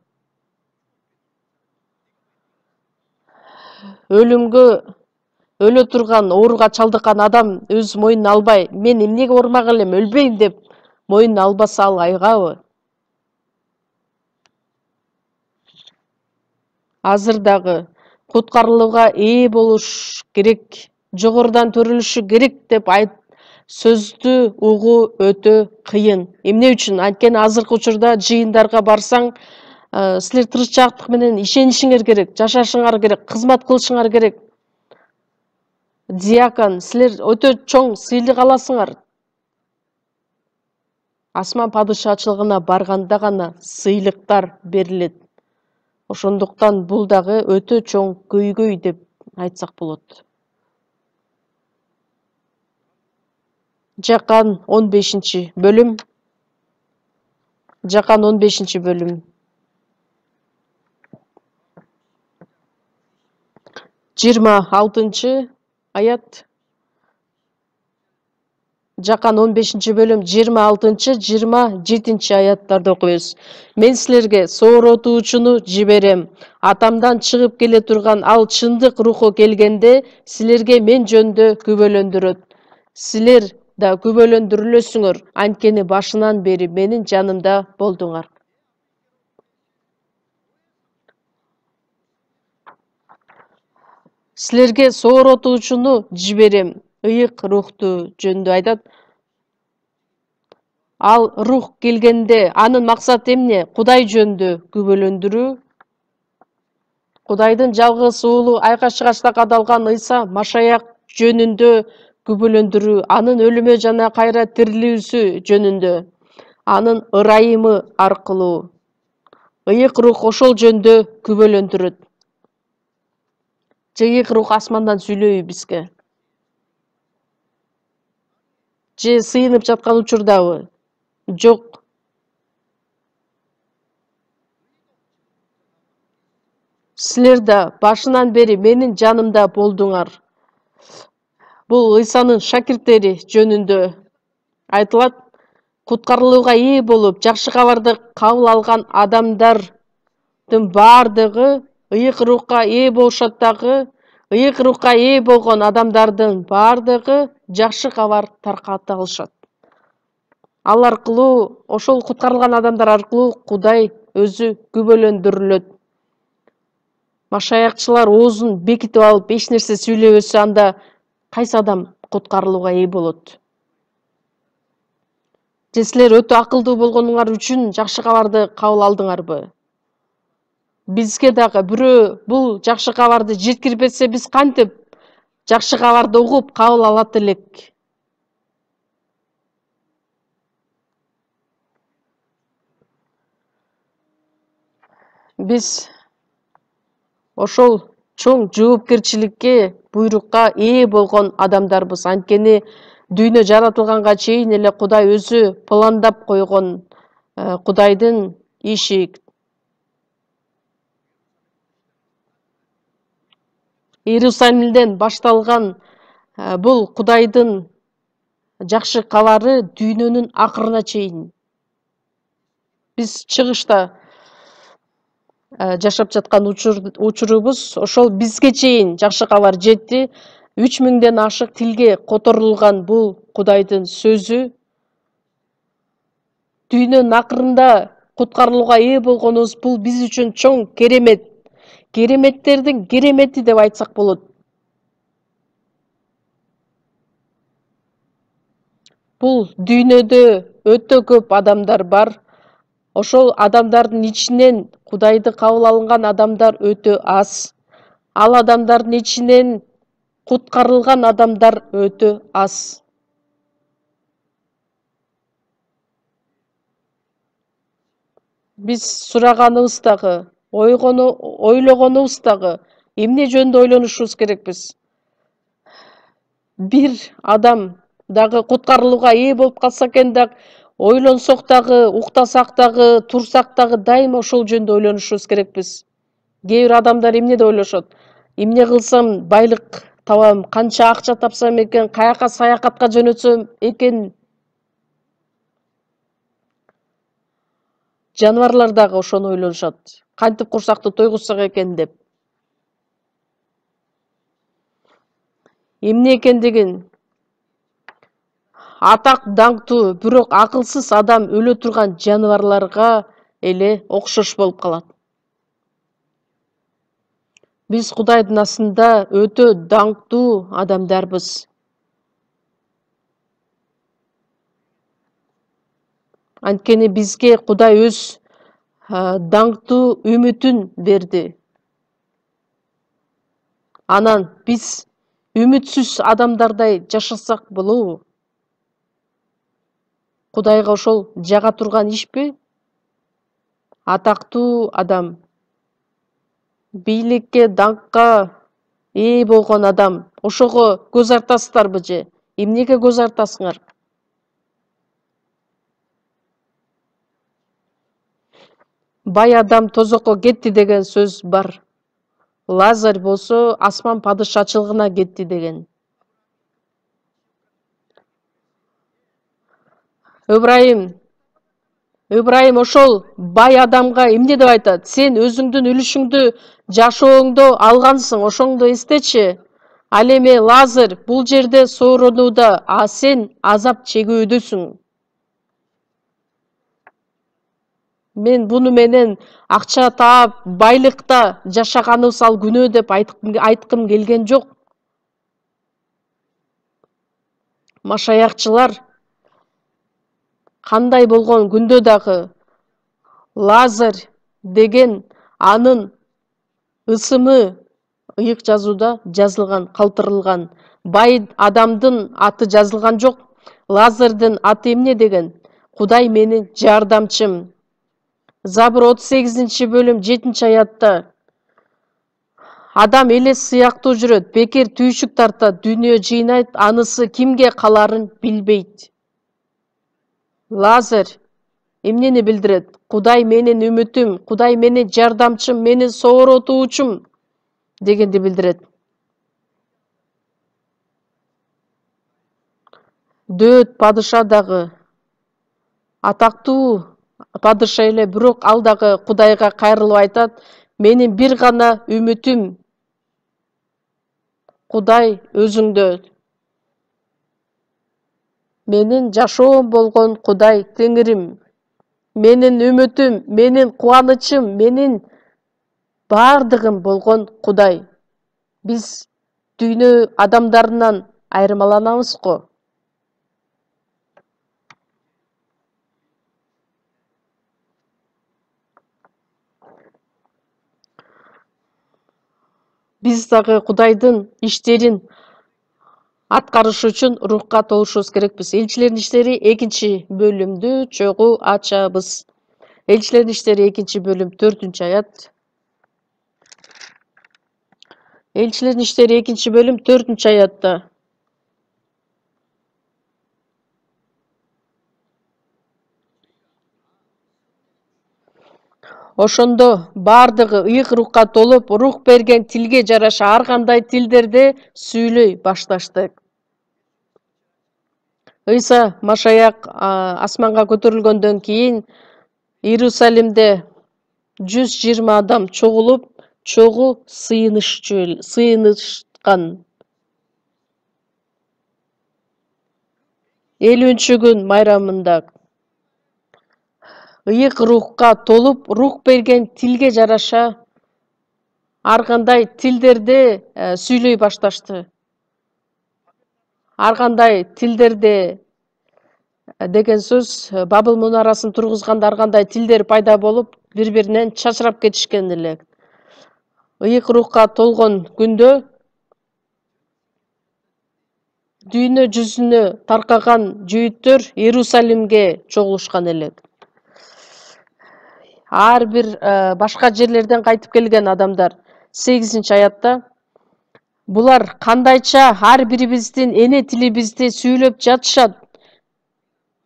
Speaker 1: өлүмгө өлө турган, ооруга чалдыккан адам өз мойнуна албай, мен эмнеге оорумак элем, өлбөйм деп мойнуна албаса ал айгабы? Азыр дагы куткарылууга ээ болуш керек, жогорудан төрөлүшү керек деп сөздү угуу өтө кыйын. Эмне үчүн? Анткени азыркы учурда жыйындарга барсаң, силер тырышчаактык менен ишенишиңер керек, жашашыңар керек, кызмат кылышыңар керек. Диакон, силер өтө чоң сыйлык аласыңар. Асман падышачылыгына барганда гана сыйлыктар берилет. Ошондуктан бул дагы өтө чоң көйгөй деп айтсак болот. Жакан 15-бөлүм. Жакан 15-бөлүм. 26 аят. Жакан 15-бөлүм 26-27 аяттарды окуйбуз. Мен силерге сооротуучуну жиберем. Атамдан чыгып келе турган ал чындык руху келгенде силерге мен жөнүндө күбөлөндүрөт. Силер да күбөлөндүрүлөсүңөр, анткени башынан бери менин жанымда болдуңар. Силерге сооротуучуну жиберем. Ыйык рухту жөнүндө айтат. Ал рух келгенде анын максаты эмне? Кудай жөнүндө күбөлөндүрүү. Кудайдын жалгыз уулу айкашыгачта кадалган Ыйса Машаяк жөнүндө күбөлөндүрүү, анын өлүмү жана кайра тирилүүсү жөнүндө, анын ырайымы аркылуу. Ыйык рух ошол жөнүндө күбөлөндүрөт. Ыйык рух асмандан сүйлөйбү бизге? Же сыйынып жаткан учурдабы? Жок. Силер да башынан бери менин жанымда болдуңар. Бул Ыйсанын шакирттери жөнүндө айтылат. Куткарылууга ээ болуп, жакшы кабарды кабыл алган адамдардын бардыгы ыйык рухка ээ болушат дагы, ыйык рухка ээ болгон адамдардын бардыгы жакшы кабар тарката алышат. Ал аркылуу, ошол куткарылган адамдар аркылуу Кудай өзү күбөлөндүрүлөт. Машаякчылар оозун бекитип алып, эч нерсе сүйлөбөсө, анда кайсы адам куткарылууга ээ болот? Же силер өтө акылдуу болгонуңар үчүн жакшы кабарды кабыл алдыңарбы? Бизге дагы бирөө бул жакшы кабарды жеткирбесе, биз кантип жакшы кабарды угуп кабыл алат элек? Биз ошол чоң жоопкерчиликке, буйрукка ээ болгон адамдарбыз. Анткени дүйнө жаратылганга чейин эле Кудай өзү пландап койгон Кудайдын иши. Иерусалимден башталган бул Кудайдын жакшы кабары дүйнөнүн акырына чейин. Биз чыгышта жашап жаткан учурубуз ошол бизге чейин жакшы кабар жетти. 3000ден ашык тилге которулган бул Кудайдын сөзү. Дүйнөнүн акырында куткарылууга ээ болгонубуз бул биз үчүн чоң керемет. Кереметтердин керемети деп айтсак болот. Бул дүйнөдө өтө көп адамдар бар. Ошол адамдардын ичинен Кудайды кабыл алган адамдар өтө аз. Ал адамдардын ичинен Куткарылган адамдар өтө аз. Биз сураганыбыз дагы, ойлогонубуз дагы эмне жөнүндө ойлонушубуз керекпиз? Бир адам дагы куткарылууга ээ болуп калса экен да, ойлонсок дагы, уктасак дагы, турсак дагы дайыма ошол жөнүндө ойлонушубуз керекпиз. Кээ бир адамдар эмне деп ойлошот? Эмне кылсам байлык табам, канча акча тапсам экен, каяка саякатка жөнөтсөм экен. Жаныбарлар дагы ошону ойлонушат. Кантип курсакты тойгузсак экен деп. Эмне экендигин атак даңктуу, бирок акылсыз адам өлө турган жаныбарларга эле окшош болуп калат. Биз Кудайдын астында өтө даңктуу адамдарбыз. Анткени бизге Кудай өз даңктуу үмүтүн берди. Анан биз үмүтсүз адамдардай жашасак болобу? Кудайга ошол жага турган ишпи? Атактуу адам, бийликке, даңкка ээ болгон адам, ошого көз артасыздарбы же? Эмнеге көз артасыңар? Бай адам тозокко кетти деген сөз бар. Лазарь болсо асман падышачылыгына кетти деген. Ыбрайым ошол бай адамга эмне деп айтат? Сен өзүңдүн үлүшүңдү жашооңдо алгансың, ошоңду эстечи. Ал эми Лазарь бул жерде сооронууда, а сен азап чегүүдөсүң. Мен буну менен акча таап, байлыкта жашаганыбыз ал күнөө деп айткым келген жок. Машаякчылар кандай болгон күндө дагы Лазарь деген анын ысымы ыйык жазууда жазылган, калтырылган. Бай адамдын аты жазылган жок. Лазарьдын аты эмне деген? Кудай менин жардамчым. Забыр 38-бөлүм 7-аятта адам элес сыяктуу жүрөт, бекер түйшүк тартат, дүйнө жыйнайт, анысы кимге каларын билбейт. Лазарь эмнени билдирет? Кудай менин үмүтүм, Кудай менин жардамчым, менин сооротуучум дегенди билдирет. Дөөт падыша дагы атактуу падыша эле, бирок ал дагы Кудайга кайрылып айтат, менин бир гана үмүтүм Кудай өзүңдө. Менин жашоом болгон Кудай Теңирим. Менин үмүтүм, менин кубанычым, менин бардыгым болгон Кудай. Биз дүйнө адамдарынан айырмаланабыз го. Биз дагы Кудайдын иштерин аткарыш үчүн рухка толушубуз керекпиз. Элчилердин иштери 2-бөлүмдү чогуу ачабыз. Элчилердин иштери 2-бөлүм 4-аят. Элчилердин иштери 2-бөлүм 4-аятта. Ошондо бардыгы ыйык рухка толуп, рух берген тилге жараша ар кандай тилдерде сүйлөй башташты. Ыйса Машаяк асманга көтөрүлгөндөн кийин Иерусалимде 120 адам чогулуп, чогуу сыйынышкан. 50-күн майрамында ыйык рухка толуп, рух берген тилге жараша ар кандай тилдерде сүйлөй башташты. Ар кандай тилдерде деген сөз Бабыл мунарасын тургузганда ар кандай тилдер пайда болуп, бири-биринен чачырап кетишкен эле. Ыйык рухка толгон күндө дүйнө жүзүнө таркаган жүйүттөр Иерусалимге чогулушкан элек. Ар бир башка жерлерден кайтып келген адамдар 8-аятта булар кандайча ар бирибиздин эне тилибизди сүйлөп жатышат.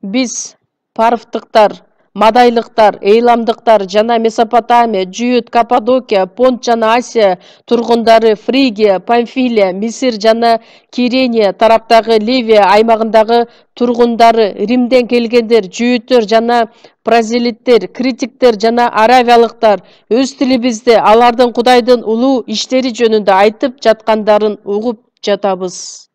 Speaker 1: Биз парфтыктар, мадайлыктар, Эйламдыктар жана Месопотамия, Жүйүт, Каппадокия, Понт жана Асия тургундары, Фригия, Памфилия, Мисир жана Кирения тараптагы Ливия аймагындагы тургундары, Римден келгендер, жүйүттөр жана празелиттер, критиктер жана аравиялыктар өз тилибизде алардын Кудайдын улуу иштери жөнүндө айтып жаткандарын угуп жатабыз.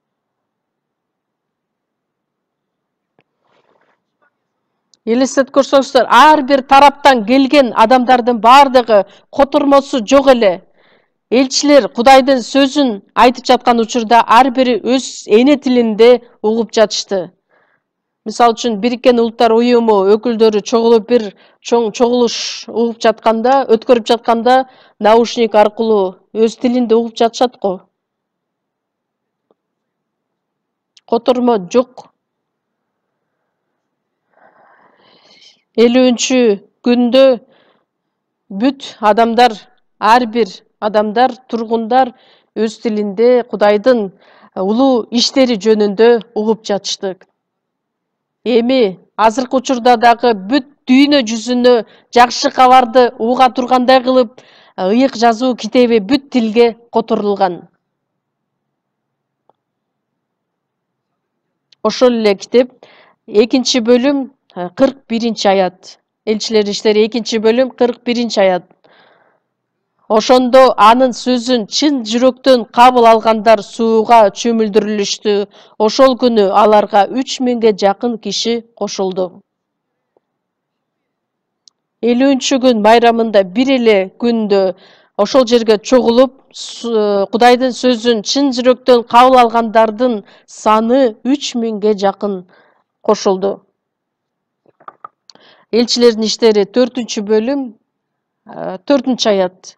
Speaker 1: Елестетип көрсөңүздөр, ар бир тараптан келген адамдардын бардыгы котормосу жок эле. Элчилер Кудайдын сөзүн айтып жаткан учурда ар бири өз эне тилинде угуп жатышты. Мисалы үчүн Бириккен Улуттар Уюму өкүлдөрү чогулуп бир чоң чогулуш угуп жатканда, өткөрүп жатканда наушник аркылуу өз тилинде угуп жатышат го. Котормо жок. 50-күндө бүт адамдар, ар бир адамдар, тургундар өз тилинде Кудайдын улуу иштери жөнүндө угуп жатышты. Эми азыркы учурда дагы бүт дүйнө жүзүнө жакшы кабарды уга тургандай кылып, ыйык жазуу китеби бүт тилге которулган. Ошол эле китеп 2-бөлүм 41-аят. Элчилер иштери 2-бөлүм 41-аят. Ошондо анын сөзүн чын жүрөктөн кабыл алгандар сууга чөмүлдүрүлүштү. Ошол күнү аларга 3000ге жакын киши кошулду. 50-күн майрамында бир эле күндө ошол жерге чогулуп, Кудайдын сөзүн чын жүрөктөн кабыл алгандардын саны 3000ге жакын кошулду. Элчилердин иштери 4-бөлүм 4-аят.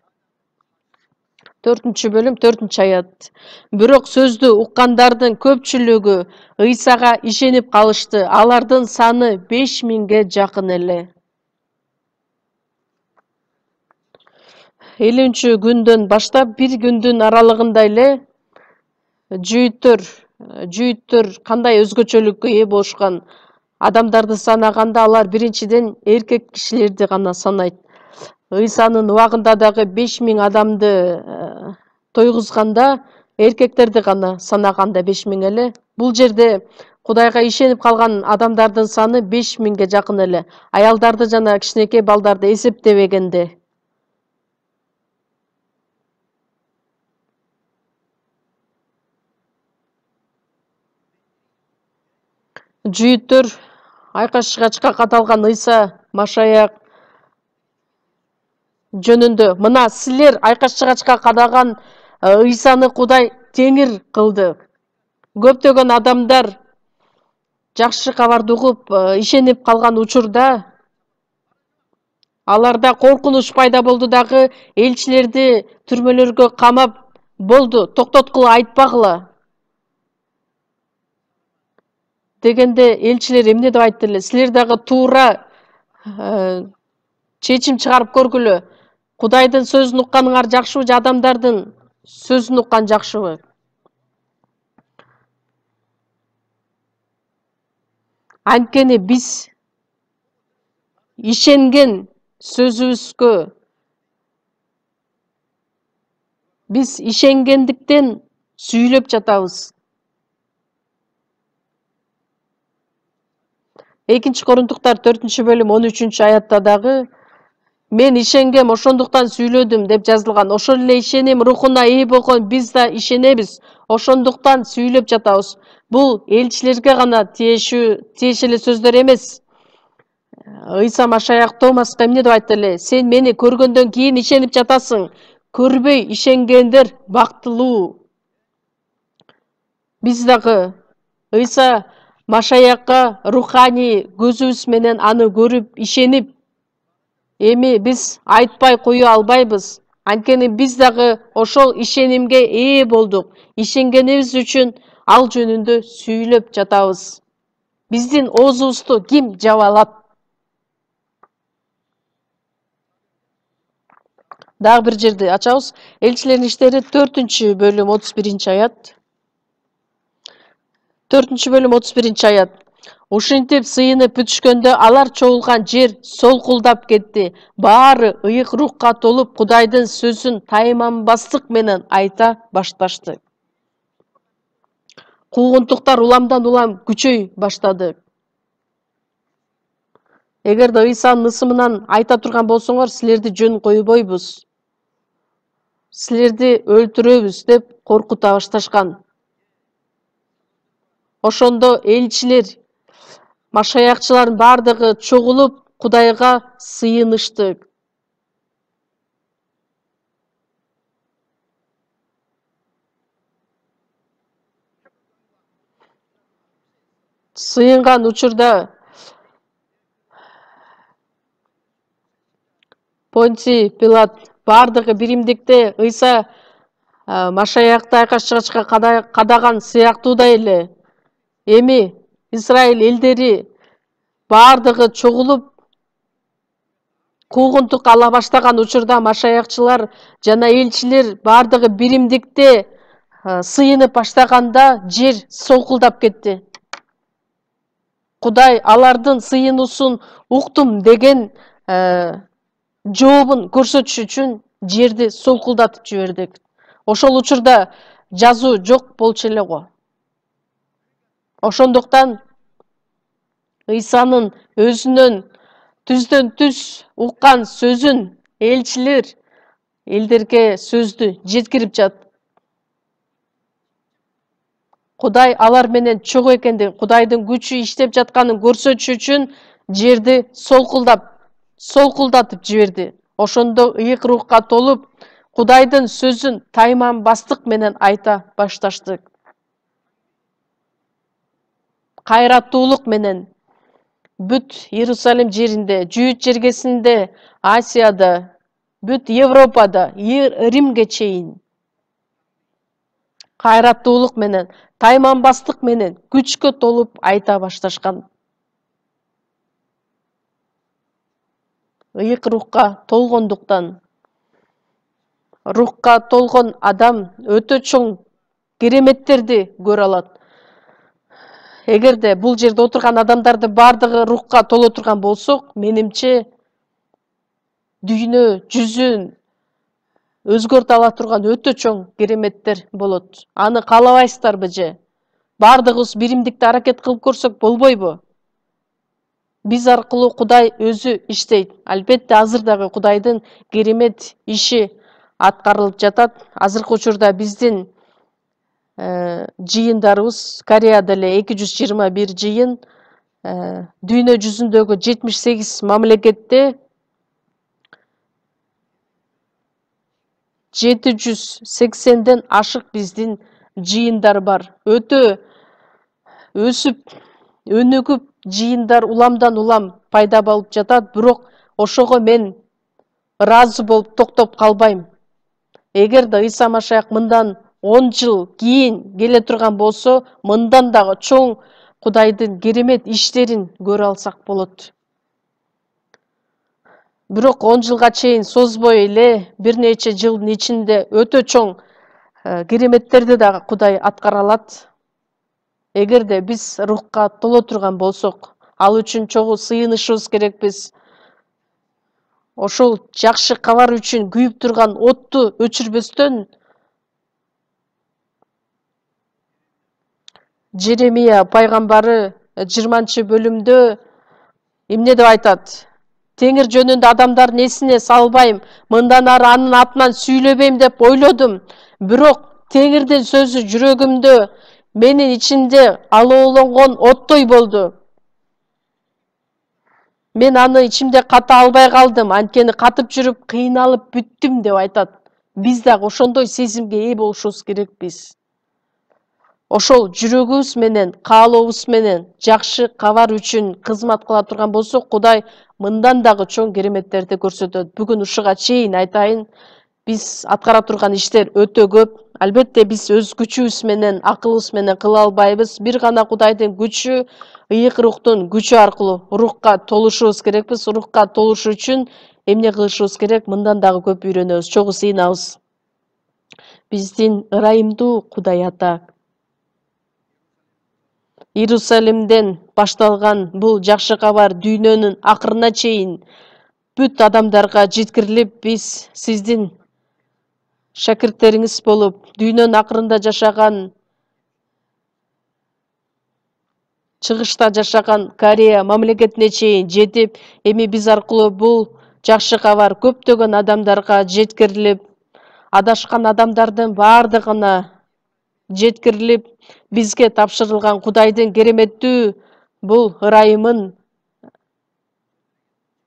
Speaker 1: 4-бөлүм 4-аят. Бирок сөздү уккандардын көпчүлүгү Ыйсага ишенип калышты. Алардын саны 5000ге жакын эле. 50-күндөн баштап бир күндүн аралыгында эле жүйүттөр кандай өзгөчөлүккө ээ болушкан адамдарды санаганда алар биринчиден эркек кишилерди гана санайт. Ыйсанын убагында дагы 5000 адамды тойгузганда эркектерди гана санаганда 5000 эле. Бул жерде Кудайга ишенип калган адамдардын саны 5000ге жакын эле. Аялдарды жана кичинекей балдарды эсептебегенде. Жүйүттөр айкаш-чыгачка каталган Ыйса Машаяк жөнүндө мына силер айкаш-чыгачка кадаган Ыйсаны Кудай теңир кылды. Көптөгөн адамдар жакшы кабарды угуп ишенип калган учурда аларда коркунуч пайда болду дагы, элчилерди түрмөлөргө камап болду, токтоткула, айтпагыла дегенде элчилер эмне деп айтты эле? Силер дагы туура чечим чыгарып көргүлө. Кудайдын сөзүн укканыңар жакшыбы же адамдардын сөзүн уккан жакшыбы? Анткени биз ишенген сөзүбүзгө биз ишенгендиктен сүйлөп жатабыз. 2-Корунтуктар 4-бөлүм 13-аятта дагы мен ишенгем, ошондуктан сүйлөдүм деп жазылган. Ошол эле ишеним рухуна ээ болгон биз да ишенебиз, ошондуктан сүйлөп жатабыз. Бул элчилерге гана тиешелүү сөздөр эмес. Ыйса Машаяк Томаска эмне деп айтты эле? Сен мени көргөндөн кийин ишенип жатасың. Көрбөй ишенгендер бактылуу. Биз дагы Ыйса Машаякка руханий көзүбүз менен аны көрүп, ишенип, эми биз айтпай кое албайбыз. Анткени биз дагы ошол ишенимге ээ болдук. Ишенгенибиз үчүн ал жөнүндө сүйлөп жатабыз. Биздин оозубузду ким жаба алат? Дагы бир жерди ачабыз. Элчилердин иштери 4-бөлүм 31-аят. 4-бөлүм 31-аят. Ушинтип сыйынып бүтүшкөндө алар чогулган жер солкулдап кетти. Баары ыйык рухка толуп Кудайдын сөзүн тайманбастык менен айта башташты. Куугунтуктар уламдан улам күчөй баштады. Эгерде Ыйсанын ысымынан айта турган болсоңор, силерди жөн койбойбуз. Силерди өлтүрөбүз деп коркута башташкан. Ошондо элчилер, машаякчылардын бардыгы чогулуп Кудайга сыйынышты. Сыйынган учурда Понтий Пилат бардыгы биримдикте Ыйса машаякты айкаш чыгачка кадаган сыяктуудай эле. Эми Израиль элдери бардыгы чогулуп куугунтук ала баштаган учурда машаякчылар жана элчилер бардыгы биримдикте сыйынып баштаганда жер солкулдап кетти. Кудай алардын сыйынуусун уктум деген жообун көрсөтүш үчүн жерди солкулдатып жиберди. Ошол учурда жазуу жок болчу эле го. Ошондуктан Ыйсанын өзүнөн түздөн түз уккан сөзүн элчилер элдерге сөздү жеткирип жатты. Кудай алар менен чогуу экендигин, Кудайдын күчү иштеп жатканын көрсөтүш үчүн жерди солкулдатып жиберди. Ошондо ыйык рухка толуп, Кудайдын сөзүн тайманбастык менен айта башташты. Кайраттуулук менен бүт Иерусалим жеринде, Жүйүт жергесинде, Асияда, бүт Европада, Римге чейин кайраттуулук менен, тайманбастык менен күчкө толуп айта башташкан. Ыйык рухка толгондуктан, рухка толгон адам өтө чоң кереметтерди көрө алат. Эгерде бул жерде отурган адамдарды бардыгы рухка толо турган болсок, менимче дүйнө жүзүн өзгөртө ала турган өтө чоң кереметтер болот. Аны каалабайсыздарбы же? Бардыгыбыз биримдикте аракет кылып көрсөк болбойбу? Биз аркылуу Кудай өзү иштейт. Албетте азыр дагы Кудайдын керемет иши аткарылып жатат. Азыркы учурда биздин жыйындарыбыз Кореяда эле 221 жыйын, дүйнө жүзүндөгү 78 мамлекетте 780ден ашык биздин жыйындар бар. Өтө өсүп, өнүгүп жыйындар уламдан улам пайда болуп жатат, бирок ошого мен ыраазы болуп токтоп калбайм. Эгерде Ыйса Машаяк мындан 10 жыл кийин келе турган болсо, мындан дагы чоң Кудайдын керемет иштерин көрө алсак болот. Бирок 10 жылга чейин созбой эле бир нече жылдын ичинде өтө чоң кереметтерди дагы Кудай аткара алат. Эгерде биз рухка толо турган болсок, ал үчүн чогуу сыйынышыбыз керекпиз. Ошол жакшы кабар үчүн күйүп турган отту өчүрбөстөн Жеремия пайгамбары 20-бөлүмдө эмне деп айтат? Теңир жөнүндө адамдардын эсине салбайм, мындан ары анын атынан сүйлөбөйм деп ойлодум. Бирок Теңирдин сөзү жүрөгүмдө, менин ичимде алоолонгон оттой болду. Мен аны ичимде ката албай калдым, анткени катып жүрүп кыйналып бүттүм деп айтат. Биз дагы ошондой сезимге ээ болушубуз керекпиз. Ошол жүрөгүбүз менен, каалообуз менен жакшы кабар үчүн кызмат кыла турган болсок, Кудай мындан дагы чоң кереметтерди көрсөтөт. Бүгүн ушуга чейин айтайын, биз аткара турган иштер өтө көп. Албетте биз өз күчүбүз менен, акылыбыз менен кыла албайбыз. Бир гана Кудайдын күчү, ыйык рухтун күчү аркылуу рухка толушубуз керекпиз. Рухка толушу үчүн эмне кылышыбыз керек? Мындан дагы көп үйрөнөбүз, чогуу сыйынабыз. Биздин ырайымдуу Кудай Ата Иерусалимден башталган бул жакшы кабар дүйнөнүн акырына чейин бүт адамдарга жеткирилип, биз сиздин шакирттериңиз болуп, дүйнөнүн акырында жашаган, чыгышта жашаган Корея мамлекетине чейин жетип, эми биз аркылуу бул жакшы кабар көптөгөн адамдарга жеткирилип, адашкан адамдардын бардыгына жеткирилип, бизге тапшырылган Кудайдын кереметтүү бул ырайымын,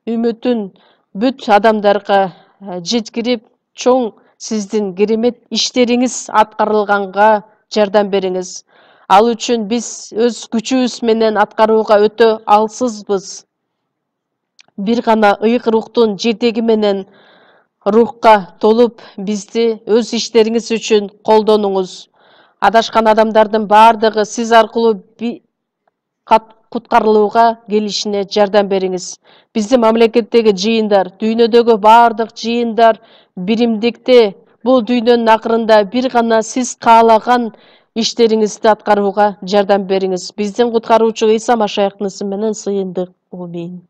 Speaker 1: үмүтүн бүт адамдарга жеткирип, чоң сиздин керемет иштериңиз аткарылганга жардам бериңиз. Ал үчүн биз өз күчүбүз менен аткарууга өтө алсызбыз. Бир гана ыйык рухтун жетеги менен рухка толуп, бизди өз иштериңиз үчүн колдонуңуз. Адашкан адамдардын бардыгы сиз аркылуу куткарылууга келишине жардам бериңиз. Биздин мамлекеттеги жыйындар, дүйнөдөгү бардык жыйындар биримдикте бул дүйнөнүн акырында бир гана сиз каалаган иштериңизди аткарууга жардам бериңиз. Биздин куткаруучу Ыйса Машаяктын исми менен сыйындык. Амин.